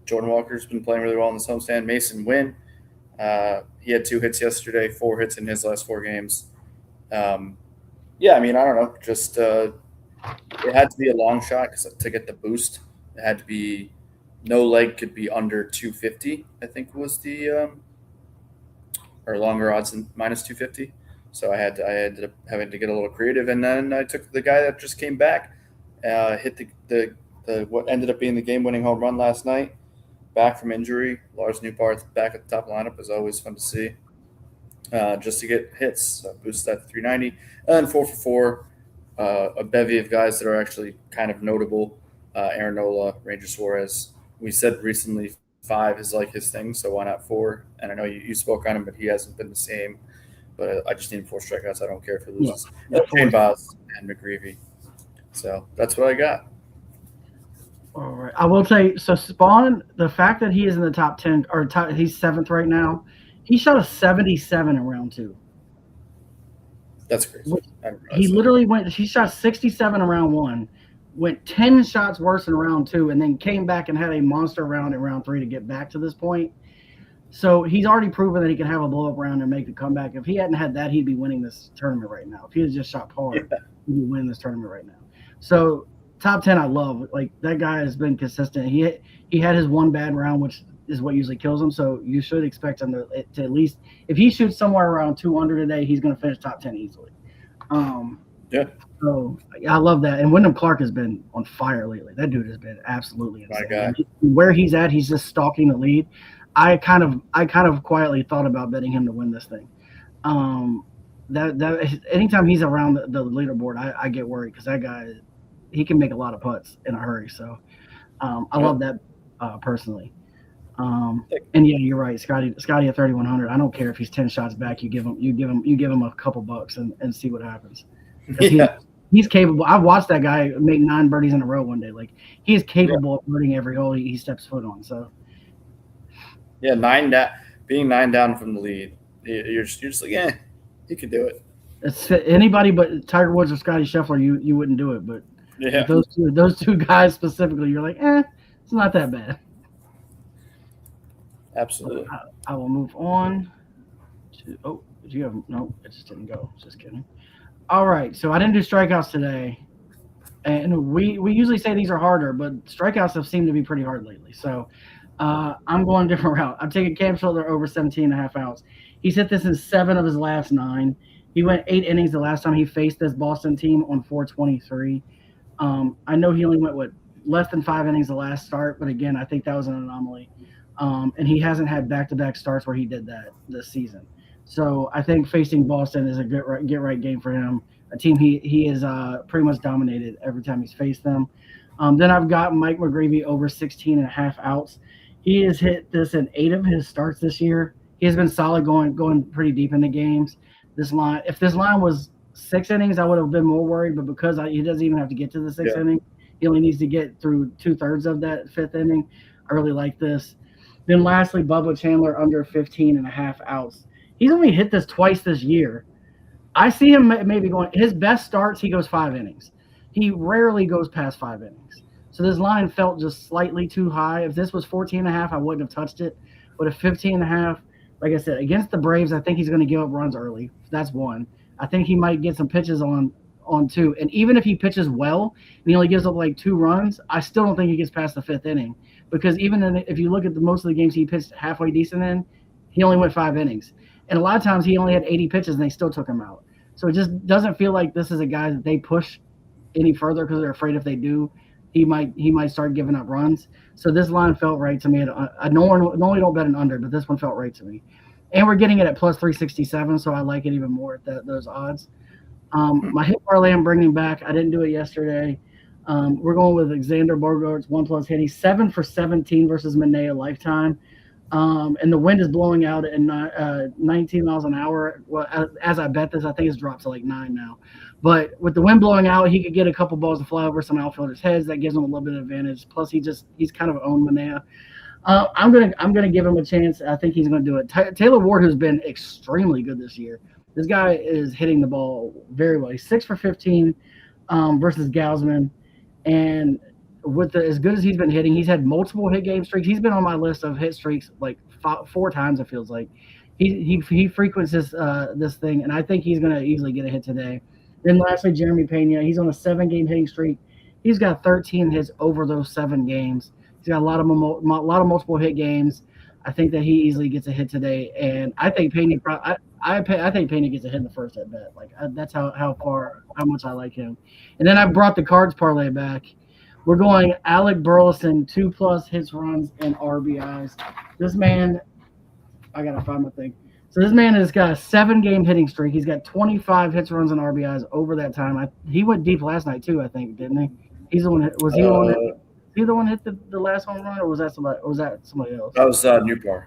Jordan Walker's been playing really well in this homestand. Mason Wynn, he had 2 hits yesterday, 4 hits in his last 4 games. I don't know. Just it had to be a long shot to get the boost. It had to be no leg could be under 250. I think was the or longer odds than -250. So I ended up having to get a little creative, and then I took the guy that just came back, hit the what ended up being the game-winning home run last night. Back from injury, Lars Newparth back at the top lineup is always fun to see. Just to get hits, so boost that to 390, and 4 for 4. A bevy of guys that are actually kind of notable. Aaron Nola, Ranger Suarez. We said recently 5 is like his thing, so why not 4? And I know you spoke on him, but he hasn't been the same. But I just need 4 strikeouts. I don't care if he loses. Shane Baz and McGreevy. So that's what I got. All right. I will say, so Spawn, the fact that he is in the top 10 or he's 7th right now, he shot a 77 in round 2. That's crazy. He shot 67 in round 1, went 10 shots worse in round 2, and then came back and had a monster round in round 3 to get back to this point. So he's already proven that he can have a blow-up round and make the comeback. If he hadn't had that, he'd be winning this tournament right now. If he had just shot par, he'd be winning this tournament right now. So top 10, I love. Like, that guy has been consistent. He had his one bad round, which is what usually kills him. So you should expect him to at least, if he shoots somewhere around 200 today, he's going to finish top 10 easily. So I love that. And Wyndham Clark has been on fire lately. That dude has been absolutely insane. My guy. Where he's at, he's just stalking the lead. I kind of quietly thought about betting him to win this thing. That anytime he's around the leaderboard, I get worried because that guy, he can make a lot of putts in a hurry. So I love that personally. And yeah, you're right, Scotty at 3,100. I don't care if he's 10 shots back. You give him a couple bucks and see what happens. Yeah. He's capable. I've watched that guy make 9 birdies in a row one day. Like, he is capable of birding every hole he steps foot on. So. Yeah, being 9 down from the lead, you're just like, he could do it. It's anybody but Tiger Woods or Scotty Scheffler, you wouldn't do it. But yeah, those two guys specifically, you're like, it's not that bad. Absolutely. I will move on to. Did you have no? It just didn't go. Just kidding. All right, so I didn't do strikeouts today, and we usually say these are harder, but strikeouts have seemed to be pretty hard lately. So. I'm going a different route. I'm taking Cam Schiller over 17.5 outs. He's hit this in 7 of his last 9. He went 8 innings the last time he faced this Boston team on 423. I know he only went less than 5 innings the last start, but again, I think that was an anomaly. And he hasn't had back-to-back starts where he did that this season. So I think facing Boston is a good get-right game for him. A team he is pretty much dominated every time he's faced them. Then I've got Mike McGreevy over 16.5 outs. He has hit this in 8 of his starts this year. He has been solid going pretty deep into games. If this line was 6 innings, I would have been more worried. But because he doesn't even have to get to the 6th inning, he only needs to get through 2/3 of that 5th inning. I really like this. Then lastly, Bubba Chandler under 15.5 outs. He's only hit this twice this year. I see him maybe going – his best starts, he goes 5 innings. he rarely goes past 5 innings. So this line felt just slightly too high. If this was 14.5, I wouldn't have touched it. But at 15.5, like I said, against the Braves, I think he's going to give up runs early. That's one. I think he might get some pitches on two. And even if he pitches well and he only gives up like 2 runs, I still don't think he gets past the 5th inning. Because if you look at most of the games he pitched halfway decent in, he only went 5 innings. And a lot of times he only had 80 pitches and they still took him out. So it just doesn't feel like this is a guy that they push any further because they're afraid if they do, he might start giving up runs. So this line felt right to me. I normally don't bet an under, but this one felt right to me. And we're getting it at plus 367, so I like it even more at those odds. My hit parlay I'm bringing back. I didn't do it yesterday. We're going with Xander Bogaerts, 1+ hit. He's 7 for 17 versus Manaea lifetime. And the wind is blowing out at 19 miles an hour. Well, as I bet this, I think it's dropped to like 9 now. But with the wind blowing out, he could get a couple balls to fly over some outfielders' heads. That gives him a little bit of advantage. Plus, he's kind of owned Manaea. I'm gonna give him a chance. I think he's gonna do it. Taylor Ward, who's been extremely good this year. This guy is hitting the ball very well. He's 6 for 15 versus Gausman, and with as good as he's been hitting, he's had multiple hit game streaks. He's been on my list of hit streaks like 4 times. It feels like he frequents this thing, and I think he's gonna easily get a hit today. Then lastly, Jeremy Pena. He's on a 7-game hitting streak. He's got 13 hits over those 7 games. He's got a lot of multiple hit games. I think that he easily gets a hit today, and I think Pena. I think Pena gets a hit in the first at bat. That's how much I like him. And then I brought the cards parlay back. We're going Alec Burleson, 2+ hits, runs, and RBIs. This man, I gotta find my thing. So this man has got a 7-game hitting streak. He's got 25 hits, runs, and RBIs over that time. He went deep last night too, I think, didn't he? He's the one. Was he the one? He the one hit the last home run, or was that somebody? Or was that somebody else? That was Newbar.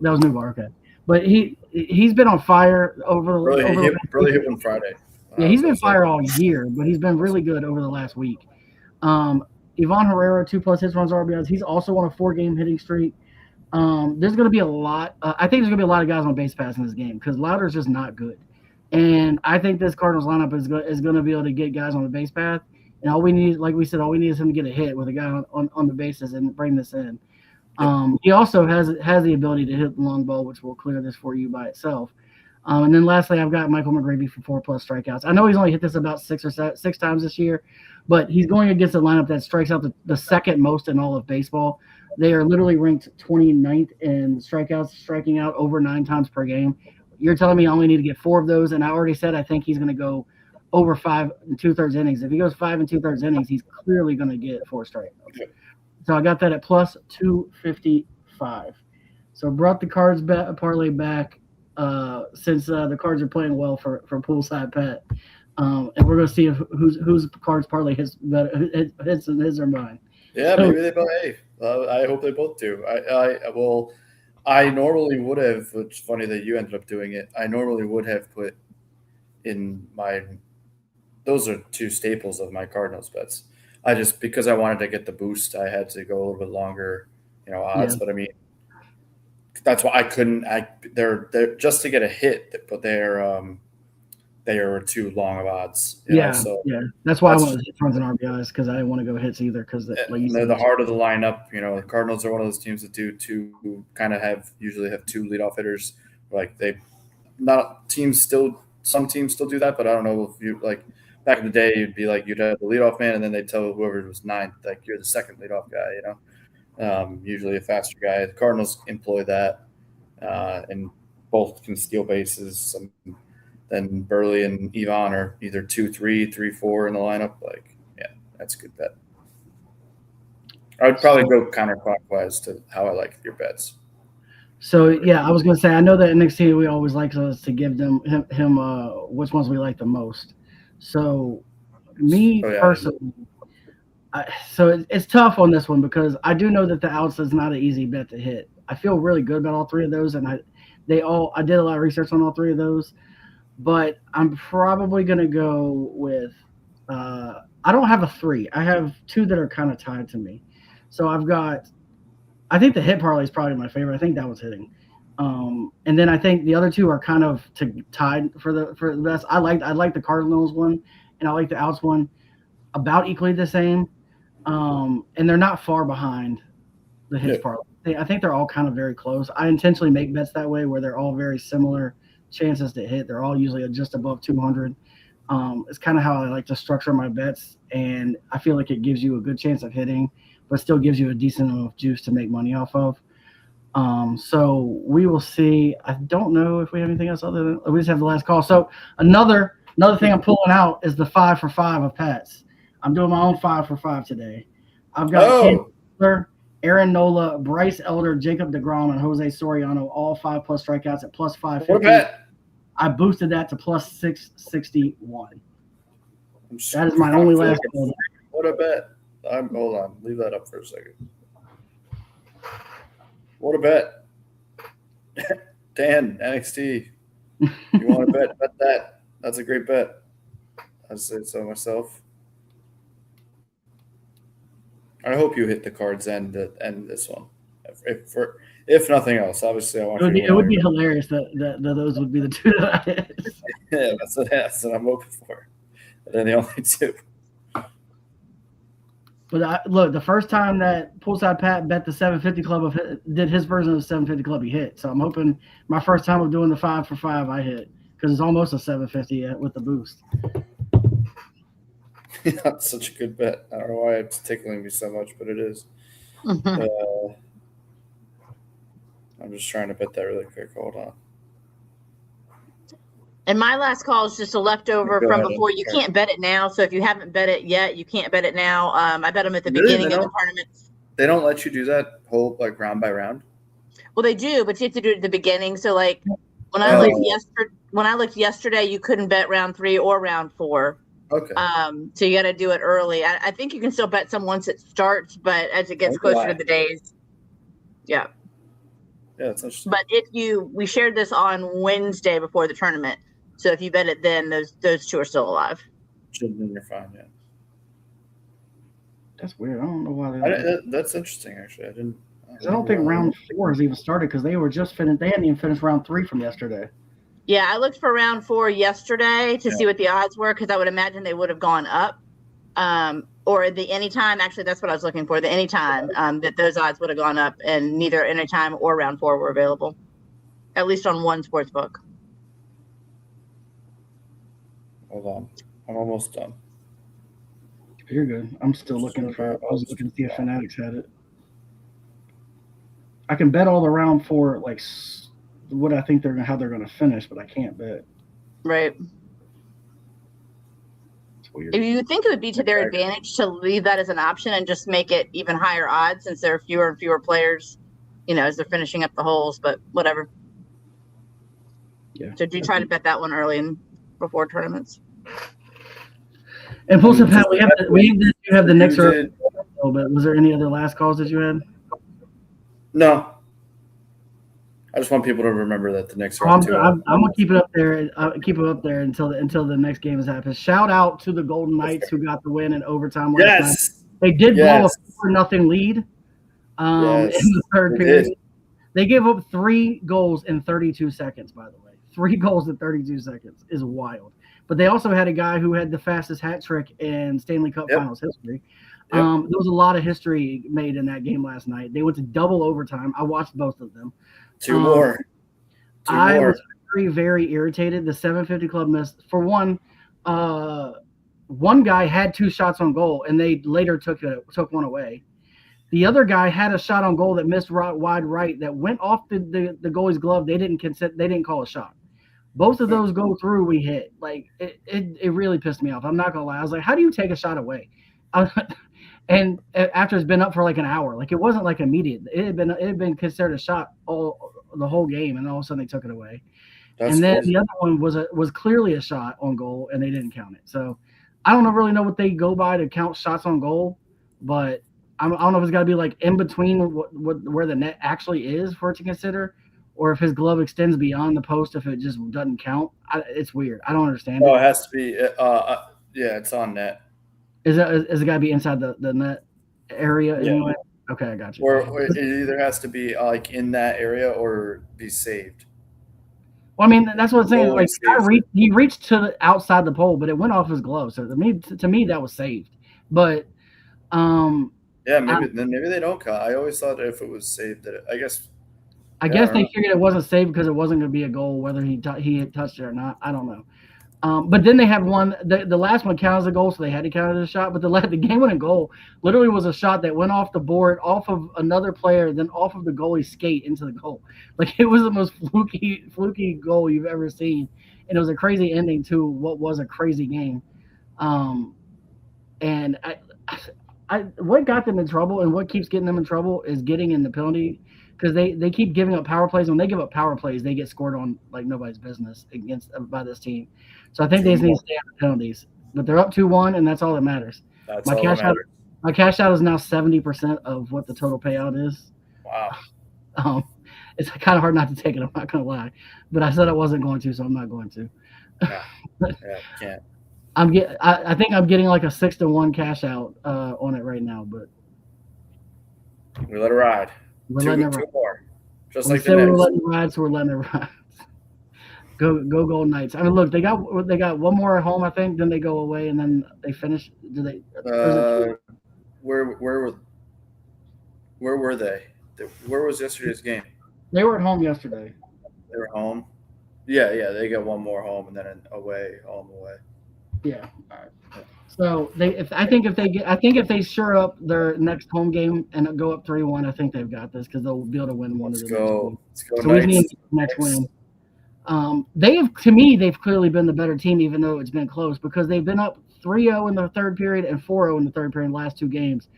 That was Newbar. Okay, but he's been on fire really hit one Friday. Yeah, he's been fire all year, but he's been really good over the last week. Ivan Herrera, 2+ hits, runs, RBIs. He's also on a 4-game hitting streak. There's going to be a lot. I think there's going to be a lot of guys on base pass in this game because Lauder's just not good, and I think this Cardinals lineup is going to be able to get guys on the base path. And all we need, like we said, is him to get a hit with a guy on the bases and bring this in. He also has the ability to hit the long ball, which will clear this for you by itself. And then lastly, I've got Michael McGravy for 4+ strikeouts. I know he's only hit this about 6 times this year, but he's going against a lineup that strikes out the second most in all of baseball. They are literally ranked 29th in strikeouts, striking out over 9 times per game. You're telling me I only need to get 4 of those, and I already said I think he's going to go over 5 2/3 innings. If he goes 5 2/3 innings, he's clearly going to get 4 strikeouts. So I got that at plus 255. So brought the cards parlay back since the cards are playing well for poolside bet, and we're going to see whose cards parlay hits in his or mine. Yeah, maybe they both. Hey, I hope they both do. I normally would have. It's funny that you ended up doing it. I normally would have put in my. Those are 2 staples of my Cardinals bets. Because I wanted to get the boost, I had to go a little bit longer, odds. Yeah. But I mean, that's why I couldn't. They're just to get a hit, but they are too long of odds. So that's why I wanted hit, runs, and RBIs because I didn't want to go hits either because they're the heart of the lineup. The Cardinals are one of those teams that who kind of usually have 2 leadoff hitters. Some teams still do that, but I don't know if you back in the day, you'd have the leadoff man, and then they'd tell whoever was 9th, you're the second leadoff guy, usually a faster guy. The Cardinals employ that, and both can steal bases. Then Burley and Ivan are either 2-3, 3-4 in the lineup. That's a good bet. I would probably go counterclockwise to how I like your bets. So I was gonna say I know that NXT we always like us to give him which ones we like the most. So me personally, it's tough on this one because I do know that the outs is not an easy bet to hit. I feel really good about all 3 of those, and I did a lot of research on all 3 of those, but I'm probably gonna go with I don't have a 3. I have 2 that are kind of tied to me. So I think the hit parlay is probably my favorite. I think that was hitting. And then I think the other 2 are kind of tied for the best. I like the Cardinals one, and I like the outs one. about equally the same, and they're not far behind the hits Yeah. parlay. I think they're all kind of very close. I intentionally make bets that way where they're all very similar chances to hit. They're all usually just above 200. It's kind of how I like to structure my bets, and I feel like it gives you a good chance of hitting, but still gives you a decent amount of juice to make money off of. So we will see. I don't know if we have anything else other than we just have the last call. So another thing I'm pulling out is the 5 for 5 of Pats. I'm doing my own 5 for 5 today. I've got Ken Miller, Aaron Nola, Bryce Elder, Jacob DeGrom, and Jose Soriano, all 5+ strikeouts at plus 550. What a bet. I boosted that to plus 661. That is my only last call. What a bet. Hold on. Leave that up for a second. What a bet. Dan, NXT. You want to bet? Bet that. That's a great bet. I said so myself. I hope you hit the cards and this one. If nothing else, obviously I want you to It would be hilarious that those would be the two that I hit. Yeah, that's what I'm hoping for. They're the only two. But look, the first time that Poolside Pat bet the 750 Club did his version of the 750 Club, he hit. So I'm hoping my first time of doing the 5 for 5, I hit because it's almost a 750 with the boost. Yeah, that's such a good bet. I don't know why it's tickling me so much, but it is. I'm just trying to bet that really quick. Hold on. And my last call is just a leftover Go from ahead. before. You can't bet it now. So if you haven't bet it yet, you can't bet it now. I bet them at the beginning of the tournament. They don't let you do that whole like round by round. Well, they do, but you have to do it at the beginning. So like when I looked yesterday, you couldn't bet round 3 or round 4. Okay. So you got to do it early. I think you can still bet some once it starts, but as it gets closer to the days, yeah. Yeah, that's interesting. But we shared this on Wednesday before the tournament. So if you bet it then, those two are still alive. Shouldn't mean you're fine, yeah. That's weird. I don't know why. That's interesting, actually. I don't think round 4 has even started because they were just finished. They hadn't even finished round 3 from yesterday. Yeah, I looked for round 4 yesterday to see what the odds were because I would imagine they would have gone up. Or the anytime. Actually, that's what I was looking for. The anytime that those odds would have gone up, and neither anytime or round 4 were available, at least on one sports book. Hold on. I'm almost done. You're good. I'm still looking for. I was looking to see if Fanatics had it. I can bet all the round 4 like what I think how they're gonna finish, but I can't bet. Right. It's weird. If you think it would be to their advantage to leave that as an option and just make it even higher odds since there are fewer and fewer players, as they're finishing up the holes, but whatever. Yeah. So do try to bet that one early and before tournaments. And plus, Pat, you have the next round. But was there any other last calls that you had? No. I just want people to remember that the next I'm round. I'm gonna keep it up there. Keep it up there until the next game is happened. Shout out to the Golden Knights who got the win in overtime last night. They did blow a 4-0 lead in the third period. They gave up 3 goals in 32 seconds. By the way, 3 goals in 32 seconds is wild. But they also had a guy who had the fastest hat trick in Stanley Cup Finals history. There was a lot of history made in that game last night. They went to double overtime. I watched both of them. 2 more. I was very, very irritated. The 750 Club missed. For one, one guy had 2 shots on goal, and they later took one away. The other guy had a shot on goal that missed wide right that went off the goalie's glove. They didn't call a shot. Both of those go through. We hit. Like it really pissed me off. I'm not gonna lie. I was like, how do you take a shot away? And after it's been up for like an hour, like it wasn't like immediate. It had been considered a shot the whole game, and all of a sudden they took it away. Then the other one was clearly a shot on goal, and they didn't count it. So I don't really know what they go by to count shots on goal, but I don't know if it's got to be like in between where the net actually is for it to consider, or if his glove extends beyond the post if it just doesn't count. It's weird. I don't understand. Oh, it has to be. It's on net. Is it got to be inside the net area anyway? Okay, I got you. Or it either has to be like in that area or be saved. Well, I mean, that's what I'm saying. Like he reached to outside the pole, but it went off his glove. So to me, that was saved. But Yeah, maybe they don't count. I always thought if it was saved that I guess. I Yeah, guess I they don't figured it wasn't saved because it wasn't going to be a goal, whether he had touched it or not. I don't know. But then they had one. The last one counted as a goal, so they had to count it as a shot. But the game-winning goal literally was a shot that went off the board, off of another player, then off of the goalie's skate into the goal. Like, it was the most fluky goal you've ever seen, and it was a crazy ending to what was a crazy game. And what got them in trouble and what keeps getting them in trouble is getting in the penalty, because they keep giving up power plays. When they give up power plays, they get scored on like nobody's business by this team. So I think they just need to stay on the penalties. But they're up 2-1, and that's all that matters. That's My all cash that out, matters. my cash out is now 70% of what the total payout is. Wow. It's kind of hard not to take it. I'm not gonna lie, but I said I wasn't going to, so I'm not going to. Yeah, can't. I think I'm getting like a 6-1 cash out on it right now, but We let it ride. we're Two letting it ride. more. Just We like the said we were Knicks. letting it ride, so we're letting it ride. Go Golden Knights. I mean, look, they got one more at home, I think. Then they go away, and then they finish. Do they? Where were they? Where was yesterday's game? They were at home yesterday. They were home. Yeah. They got one more home and then an away, home away. Yeah. All right. So I think if they shore up their next home game and go up 3-1, I think they've got this because they'll be able to win one of the next two. Let's go. So we need Knights. the next win. They've clearly been the better team, even though it's been close, because they've been up 3-0 in the third period and 4-0 in the third period in the last two games.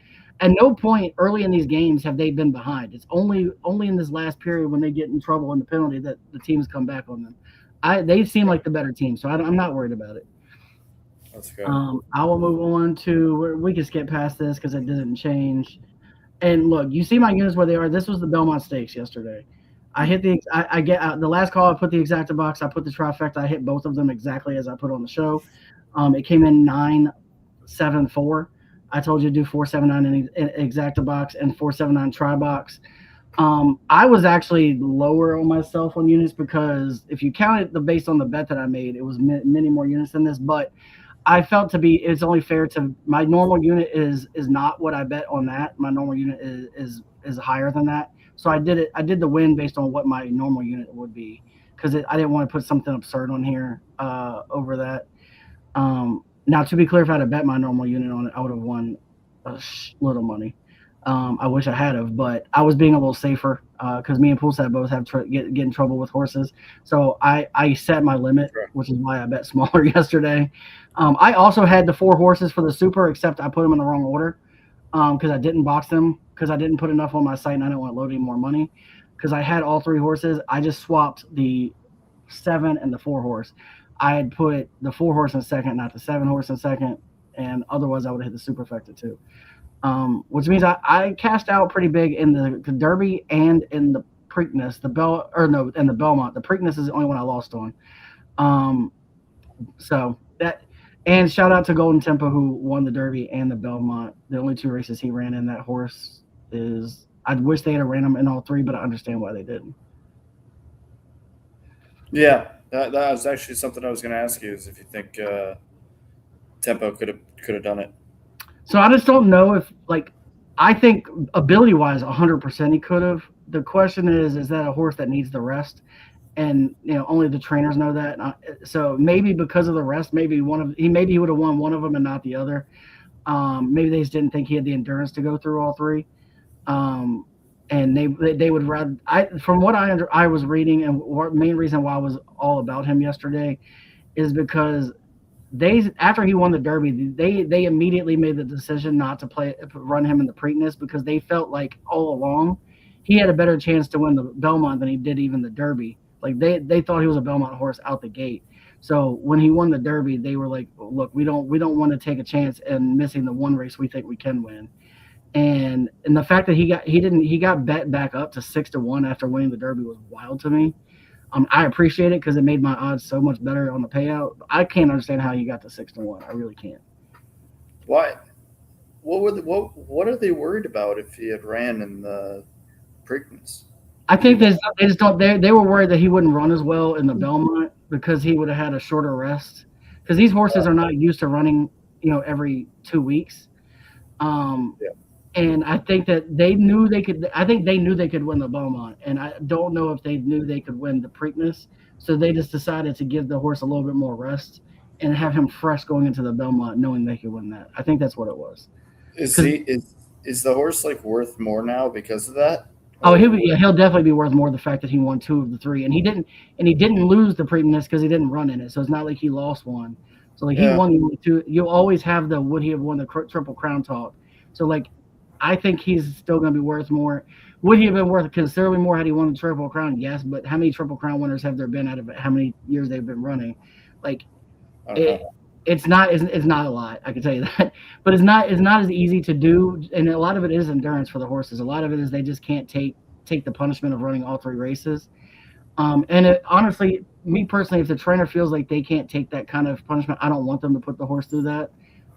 At no point early in these games have they been behind. It's only in this last period when they get in trouble in the penalty that the teams come back on them. They seem like the better team, so I'm not worried about it. Let's go. I will move on to we can skip past this because it didn't change. And look, you see my units where they are. This was the Belmont Stakes yesterday. I hit I get out the last call. I put the exacta box. I put the trifecta. I hit both of them exactly as I put on the show. It came in 974. I told you to do 479 in exacta box and 479 tri box. I was actually lower on myself on units because if you count it based on the bet that I made, it was many more units than this. But I felt it's only fair to my normal unit is not what I bet on that. My normal unit is higher than that. So I did it. I did the win based on what my normal unit would be because I didn't want to put something absurd on here over that. Now, to be clear, if I had bet my normal unit on it, I would have won a little money. I wish I had have, but I was being a little safer because me and Poolside both have get in trouble with horses. So I set my limit, which is why I bet smaller yesterday. I also had the 4 horses for the super, except I put them in the wrong order because I didn't box them because I didn't put enough on my site and I didn't want to load any more money because I had all 3 horses. I just swapped the 7 and the 4 horse. I had put the 4 horse in second, not the 7 horse in second, and otherwise I would have hit the superfecta too. Which means I cashed out pretty big in the Derby and in the Preakness, and the Belmont. The Preakness is the only one I lost on. So that, and shout out to Golden Tempo who won the Derby and the Belmont. The only 2 races he ran in that horse is. I wish they had ran him in all 3, but I understand why they didn't. Yeah, that was actually something I was going to ask you is if you think Tempo could have done it. So I just don't know if I think ability-wise, 100% he could have. The question is that a horse that needs the rest? And only the trainers know that. So maybe because of the rest, maybe he would have won one of them and not the other. Maybe they just didn't think he had the endurance to go through all 3. And they would rather. From what I was reading, and what main reason why I was all about him yesterday is because after he won the Derby, they immediately made the decision not to run him in the Preakness because they felt like all along he had a better chance to win the Belmont than he did even the Derby. Like they thought he was a Belmont horse out the gate. So when he won the Derby, they were like, "Look, we don't want to take a chance in missing the one race we think we can win." And the fact that he got bet back up to 6-1 after winning the Derby was wild to me. I appreciate it because it made my odds so much better on the payout. I can't understand how you got to 6-1. I really can't. Why? What are they worried about if he had ran in the Preakness? I think they just don't. They were worried that he wouldn't run as well in the Belmont because he would have had a shorter rest. Because these horses are not used to running, every 2 weeks. Yeah. And I think that they knew they could. I think they knew they could win the Belmont, and I don't know if they knew they could win the Preakness. So they just decided to give the horse a little bit more rest and have him fresh going into the Belmont, knowing they could win that. I think that's what it was. Is 'Cause- is the horse like worth more now because of that? Oh, Or- he'll definitely be worth more the fact that he won 2 of the 3, and he didn't lose the Preakness because he didn't run in it. So it's not like he lost one. So like Yeah. he won 2. You'll always have the would he have won the Triple Crown talk. So like I think he's still going to be worth more. Would he have been worth considerably more had he won the Triple Crown? Yes, but how many Triple Crown winners have there been out of it? How many years they've been running? Like I don't it, know. it's not a lot. I can tell you that, but it's not as easy to do, and a lot of it is endurance for the horses. A lot of it is they just can't take the punishment of running all 3 races. And honestly, me personally, if the trainer feels like they can't take that kind of punishment, I don't want them to put the horse through that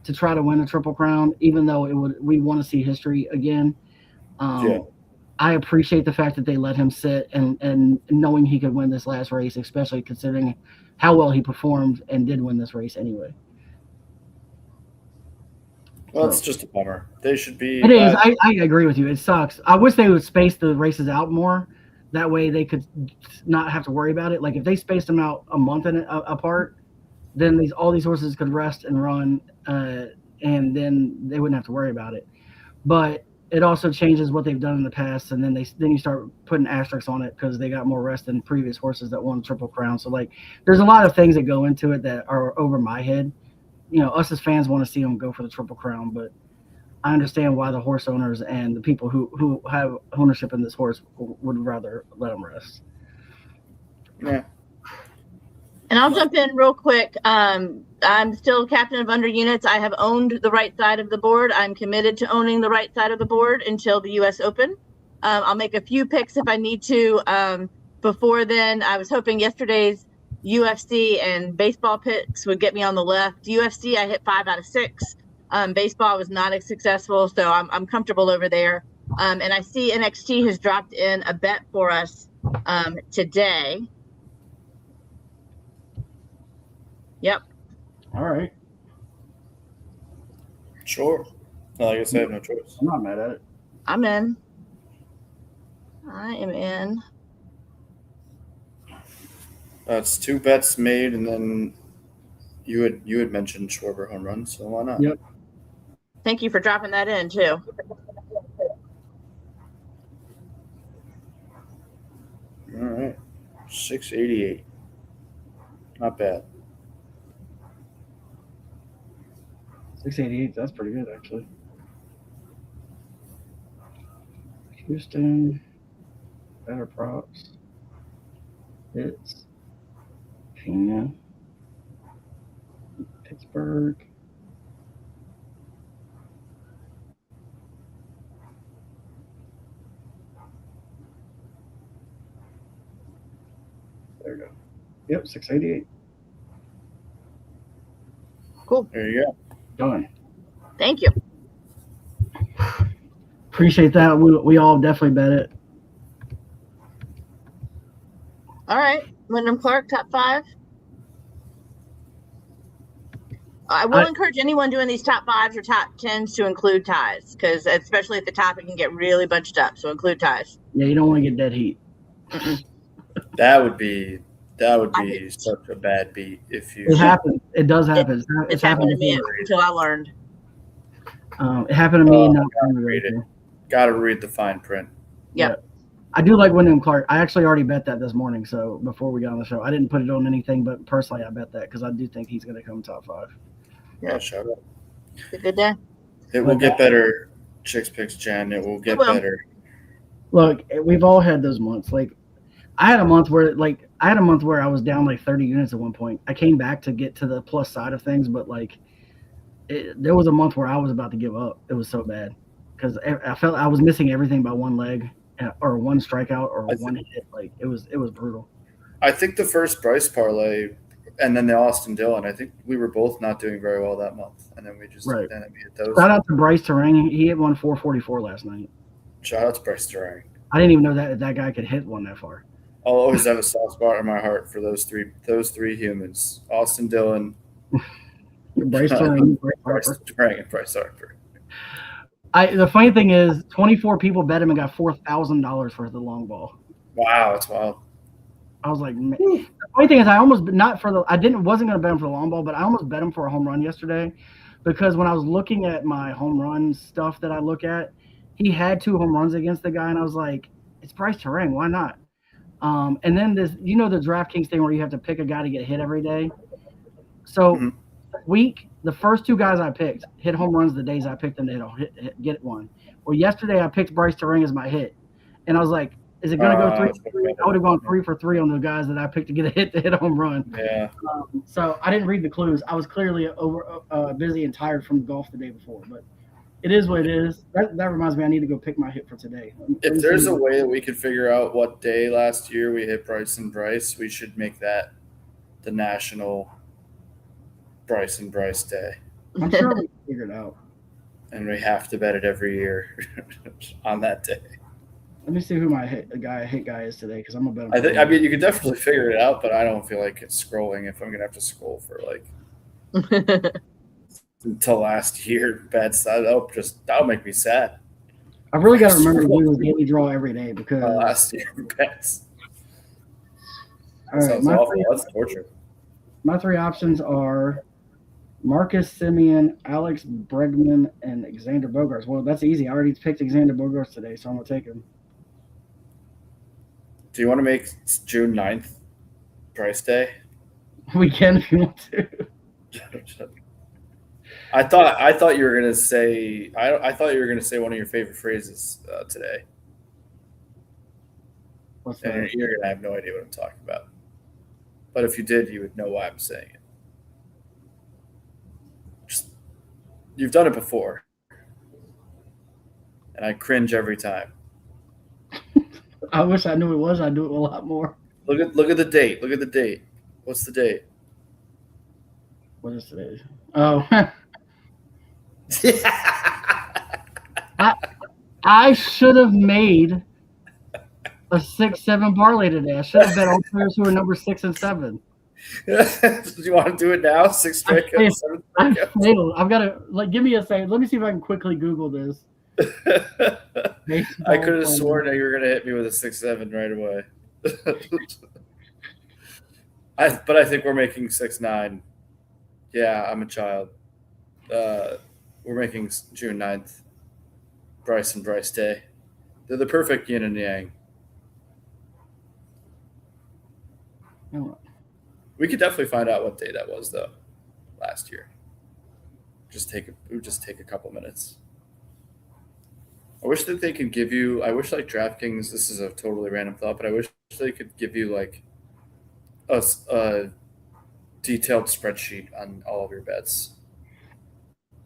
to try to win a Triple Crown, even though we want to see history again. Yeah. I appreciate the fact that they let him sit and knowing he could win this last race, especially considering how well he performed and did win this race anyway. Well, it's just a bummer. They should be. It is. I agree with you. It sucks. I wish they would space the races out more. That way they could not have to worry about it. Like if they spaced them out a month apart, then all these horses could rest and run, and then they wouldn't have to worry about it. But it also changes what they've done in the past, and then you start putting asterisks on it because they got more rest than previous horses that won Triple Crown. So like, there's a lot of things that go into it that are over my head. Us as fans want to see them go for the Triple Crown, but I understand why the horse owners and the people who have ownership in this horse would rather let them rest. Yeah. And I'll jump in real quick. I'm still captain of under units. I have owned the right side of the board. I'm committed to owning the right side of the board until the U.S. Open. I'll make a few picks if I need to. Before then, I was hoping yesterday's UFC and baseball picks would get me on the left. UFC, I hit 5 out of 6. Baseball was not as successful, so I'm comfortable over there. And I see NXT has dropped in a bet for us today. Yep. All right. Sure. No, I guess I have no choice. I'm not mad at it. I'm in. I am in. That's 2 bets made, and then you had mentioned Schwarber home run, so why not? Yep. Thank you for dropping that in too. All right. 688. Not bad. 688. That's pretty good, actually. Houston, better props. It's Pena, Pittsburgh. There we go. Yep, 688. Cool. There you go. Done. Thank you. Appreciate that. We all definitely bet it. All right. Wyndham Clark, top 5. I will encourage anyone doing these top 5s or top 10s to include ties, because especially at the top, it can get really bunched up. So include ties. Yeah, you don't want to get dead heat. That would be such a bad beat if you. It happens. It does happen. It's happened to me until I learned. It happened to me. Oh, not read it. Got to read the fine print. Yep. I do like Wyndham Clark. I actually already bet that this morning. So before we got on the show, I didn't put it on anything, but personally, I bet that because I do think he's going to come top 5. Yeah, shout out. It's a good day. It will get better, Chicks Picks Jen. It will get better. Look, we've all had those months. Like, I had a month where I was down like 30 units at one point. I came back to get to the plus side of things, but like, there was a month where I was about to give up. It was so bad because I felt I was missing everything by one leg or one strikeout or one hit. Like, it was brutal. I think the first Bryce parlay and then the Austin Dillon, I think we were both not doing very well that month. And then we just Right. then we hit those. Shout out to Bryce Terang. He hit one 444 last night. Shout out to Bryce Terang. I didn't even know that guy could hit one that far. I'll always have a soft spot in my heart for those three humans: Austin Dillon, Bryce Terang, Bryce Terang, and Bryce Harper. The funny thing is, 24 people bet him and got $4,000 for the long ball. Wow, that's wild. I was like, man. The funny thing is, I almost wasn't going to bet him for the long ball, but I almost bet him for a home run yesterday, because when I was looking at my home run stuff that I look at, he had 2 home runs against the guy, and I was like, it's Bryce Terang, why not? And then the DraftKings thing where you have to pick a guy to get hit every day. So the first 2 guys I picked hit home runs the days I picked them to get one. Well, yesterday I picked Bryce Terang as my hit, and I was like, is it going to go 3 for 3? I would have gone 3 for 3 on the guys that I picked to get a hit to hit a home run. Yeah. So I didn't read the clues. I was clearly busy and tired from golf the day before, but it is what it is. That reminds me, I need to go pick my hit for today. If there's a way that we could figure out what day last year we hit Bryce and Bryce, we should make that the national Bryce and Bryce Day. I'm sure we can figure it out. And we have to bet it every year on that day. Let me see who my hit guy is today, because I'm gonna bet him. I mean, you could definitely figure it out, but I don't feel like it's scrolling if I'm gonna have to scroll for like until last year bets. That'll make me sad. I really got to remember to do the daily draw every day, because Last year bets. All right, Sounds awful. That's torture. my 3 options are Marcus Semien, Alex Bregman, and Xander Bogaerts. Well, that's easy. I already picked Xander Bogaerts today, so I'm gonna take him. Do you want to make June 9th Bryce Day? We can if you want to. I thought you were gonna say I thought you were gonna say one of your favorite phrases today, What's that? and you're gonna have no idea what I'm talking about. But if you did, you would know why I'm saying it. You've done it before, and I cringe every time. I wish I knew it was. I'd do it a lot more. Look at the date. Look at the date. What's the date? What is today? Oh, I should have made a 6-7 parlay today. I should have bet all players who are number 6 and 7. Do you want to do it now? 6 strikeouts, 7 I strikeouts. failed. I've got to give me a second. Let me see if I can quickly Google this. I could have sworn that you were going to hit me with a 6-7 right away. But I think we're making 6-9. Yeah, I'm a child. We're making June 9th Bryce and Bryce Day. They're the perfect yin and yang. We could definitely find out what day that was, though, last year. It would just take a couple minutes. I wish that they could give you. I wish, like, DraftKings. This is a totally random thought, but I wish they could give you like a detailed spreadsheet on all of your bets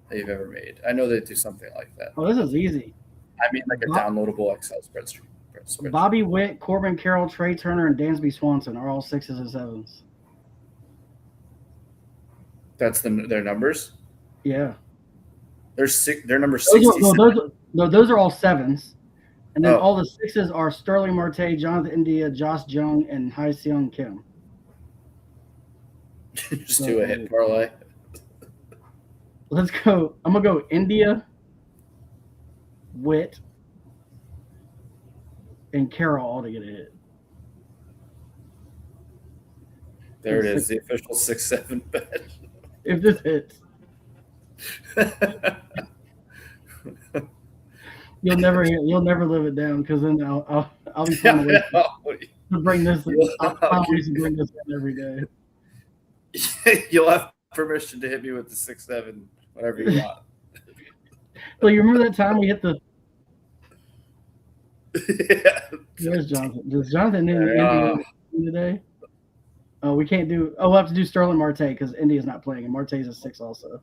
that you've ever made. I know they do something like that. Oh, this is easy. I mean, like a downloadable Excel spreadsheet. Bobby Witt, Corbin Carroll, Trey Turner, and Dansby Swanson are all 6s and 7s. That's their numbers. Yeah. They're number 60. Those are all 7s. And then Oh. all the 6s are Sterling Marte, Jonathan India, Josh Jung, and Hai Seong Kim. Just do a hit parlay. Let's go. I'm going to go India, Witt, and Carroll all to get a hit. There it is, the official 6-7 bet. If this hits, you'll never live it down, because then I'll be finding a way to bring this. I'll bring this in every day. You'll have permission to hit me with the 6-7 whenever you want. So you remember that time we hit the? Yeah. There's Jonathan. Does Jonathan India today? Oh, we can't do. Oh, we'll have to do Sterling Marte because India's not playing, and Marte's a 6 also.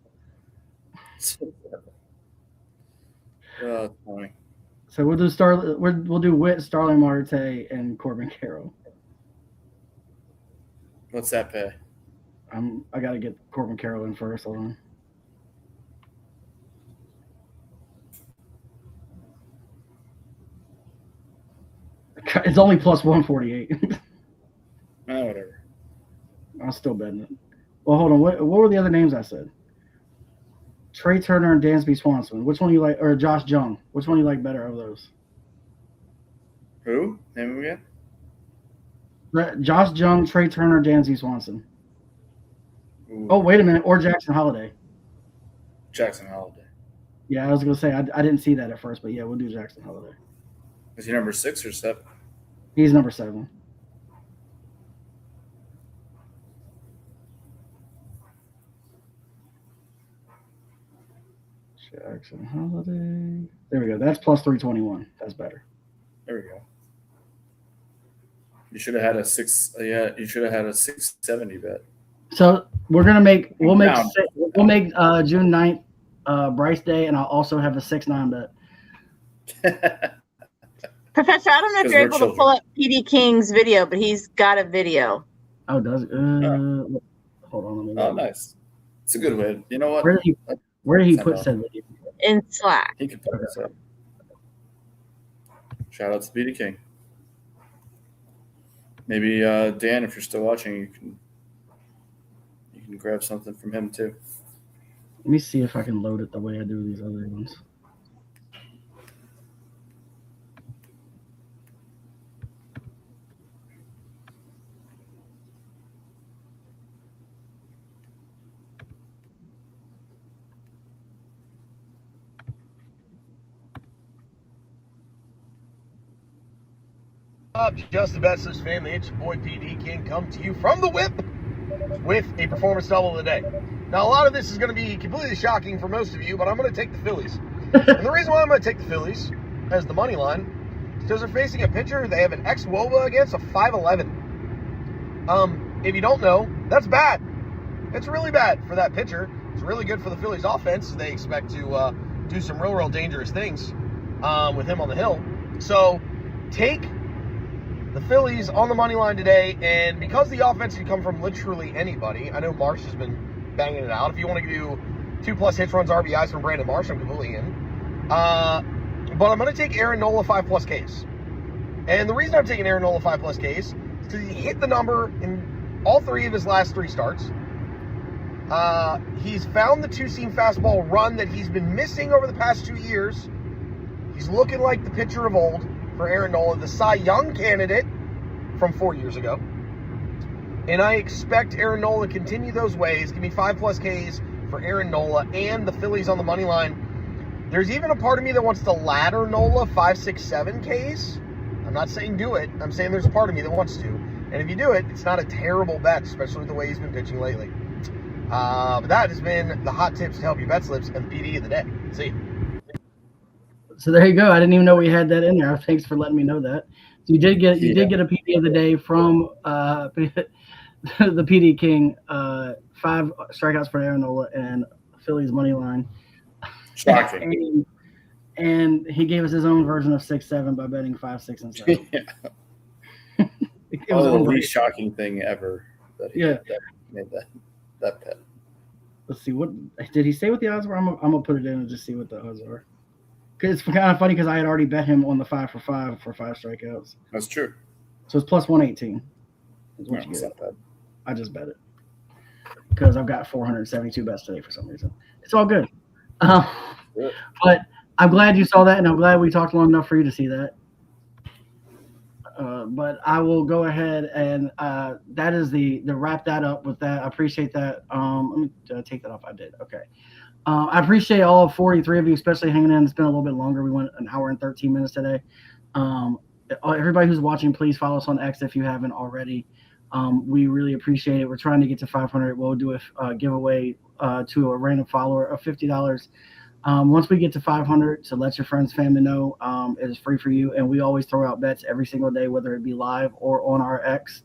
Oh, funny. So we'll do Witt, Starling Marte, and Corbin Carroll. What's that pay? I got to get Corbin Carroll in first. Hold on. It's only plus 148. Whatever. I'm still betting it. Well, hold on. What were the other names I said? Trey Turner and Dansby Swanson. Which one you like? Or Josh Jung? Which one you like better of those? Who? Name him again? Josh Jung, Trey Turner, Dansby Swanson. Ooh, Oh, wait a minute. Or Jackson Holiday. Jackson Holiday. Yeah, I was going to say, I didn't see that at first, but yeah, we'll do Jackson Holiday. Is he number 6 or 7? He's number 7. Jackson Holiday. There we go. That's plus 321. That's better. There we go. You should have had a 6. Yeah, you should have had a 670 bet. So we'll make Down. June 9th Bryce Day, and I'll also have a 6-9 bet. Professor, I don't know if 'Cause you're we're able to pull children. up PD King's video, but he's got a video. Oh, does it? Hold on. Let me Oh, nice. It's a good way. You know what? Where did he Send put off. said video? In Slack. He can put this up. Shout out to BD King. Maybe Dan, if you're still watching, you can grab something from him too. Let me see if I can load it the way I do these other ones. Up, Just the Best Slips family. It's your boy PD King, come to you from the whip with a performance double of the day. Now, a lot of this is going to be completely shocking for most of you, but I'm going to take the Phillies. And the reason why I'm going to take the Phillies as the money line is because they're facing a pitcher they have an ex-WOBA against, a 5'11". If you don't know, that's bad. It's really bad for that pitcher. It's really good for the Phillies offense. They expect to do some real dangerous things with him on the hill. So take the Phillies on the money line today, and because the offense can come from literally anybody, I know Marsh has been banging it out. If you want to do 2+ hits, runs, RBIs from Brandon Marsh, I'm completely in. But I'm going to take Aaron Nola 5+ Ks. And the reason I'm taking Aaron Nola 5+ Ks is because he hit the number in all 3 of his last 3 starts. He's found the 2-seam fastball run that he's been missing over the past 2 years. He's looking like the pitcher of old for Aaron Nola, the Cy Young candidate from 4 years ago. And I expect Aaron Nola to continue those ways. Give me 5+ Ks for Aaron Nola and the Phillies on the money line. There's even a part of me that wants to ladder Nola 5, 6, 7 Ks. I'm not saying do it. I'm saying there's a part of me that wants to. And if you do it, it's not a terrible bet, especially with the way he's been pitching lately. But that has been the hot tips to help you bet slips and the PD of the day. See you. So there you go. I didn't even know we had that in there. Thanks for letting me know that. So you did get a PD of the day from the PD King. 5 strikeouts for Aaron Nola and Phillies money line. Shocking. and he gave us his own version of 6-7 by betting 5, 6, and 7. Yeah. It was the unbelievable. least shocking thing ever that he made that bet. Let's see, what did he say what the odds were? I'm gonna put it in and just see what the odds are. Cause it's kind of funny because I had already bet him on the 5 for 5 for 5 strikeouts. That's true. So it's plus 118. Is what No, you it's get. not bad. I just bet it because I've got 472 bets today for some reason. It's all good. But I'm glad you saw that, and I'm glad we talked long enough for you to see that. But I will go ahead and that is the wrap that up with that. I appreciate that. Let me take that off. I did. Okay. I appreciate all 43 of you, especially hanging in. It's been a little bit longer. We went an hour and 13 minutes today. Everybody who's watching, please follow us on X if you haven't already. We really appreciate it. We're trying to get to 500. We'll do a giveaway to a random follower of $50. Once we get to 500, so let your friends, family know it is free for you. And we always throw out bets every single day, whether it be live or on our X.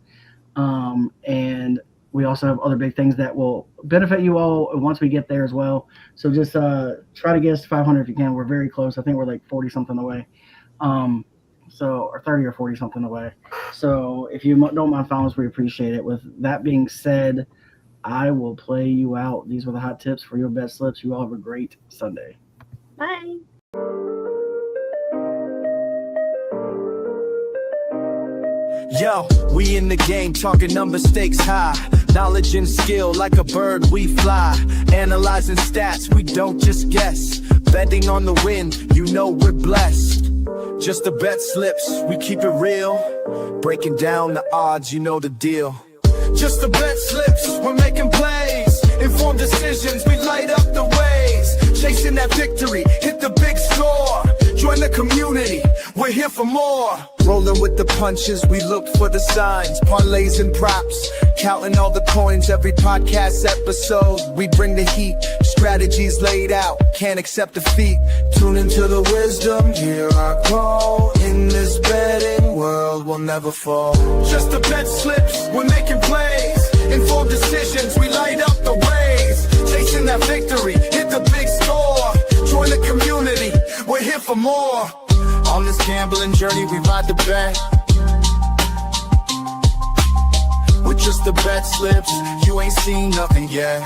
And we also have other big things that will benefit you all once we get there as well. So just try to get us to 500 if you can. We're very close. I think we're like 40 something away. Or 30 or 40 something away. So if you don't mind following us, we appreciate it. With that being said, I will play you out. These were the hot tips for your bet slips. You all have a great Sunday. Bye. Yo, we in the game, talking numbers, stakes high. Knowledge and skill, like a bird we fly. Analyzing stats, we don't just guess. Betting on the wind, you know we're blessed. Just the bet slips, we keep it real. Breaking down the odds, you know the deal. Just the bet slips, we're making plays. Informed decisions, we light up the ways. Chasing that victory, hit the big score. Join the community, we're here for more. Rolling with the punches, we look for the signs. Parlays and props, counting all the coins. Every podcast episode, we bring the heat. Strategies laid out, can't accept defeat. Tune into the wisdom, hear our call. In this betting world, we'll never fall. Just the bet slips, we're making plays. Informed decisions, we light up the ways. Chasing that victory, hit the big score. Join the community, we're here for more. On this gambling journey, we ride the bet. With just the bet slips, you ain't seen nothing yet.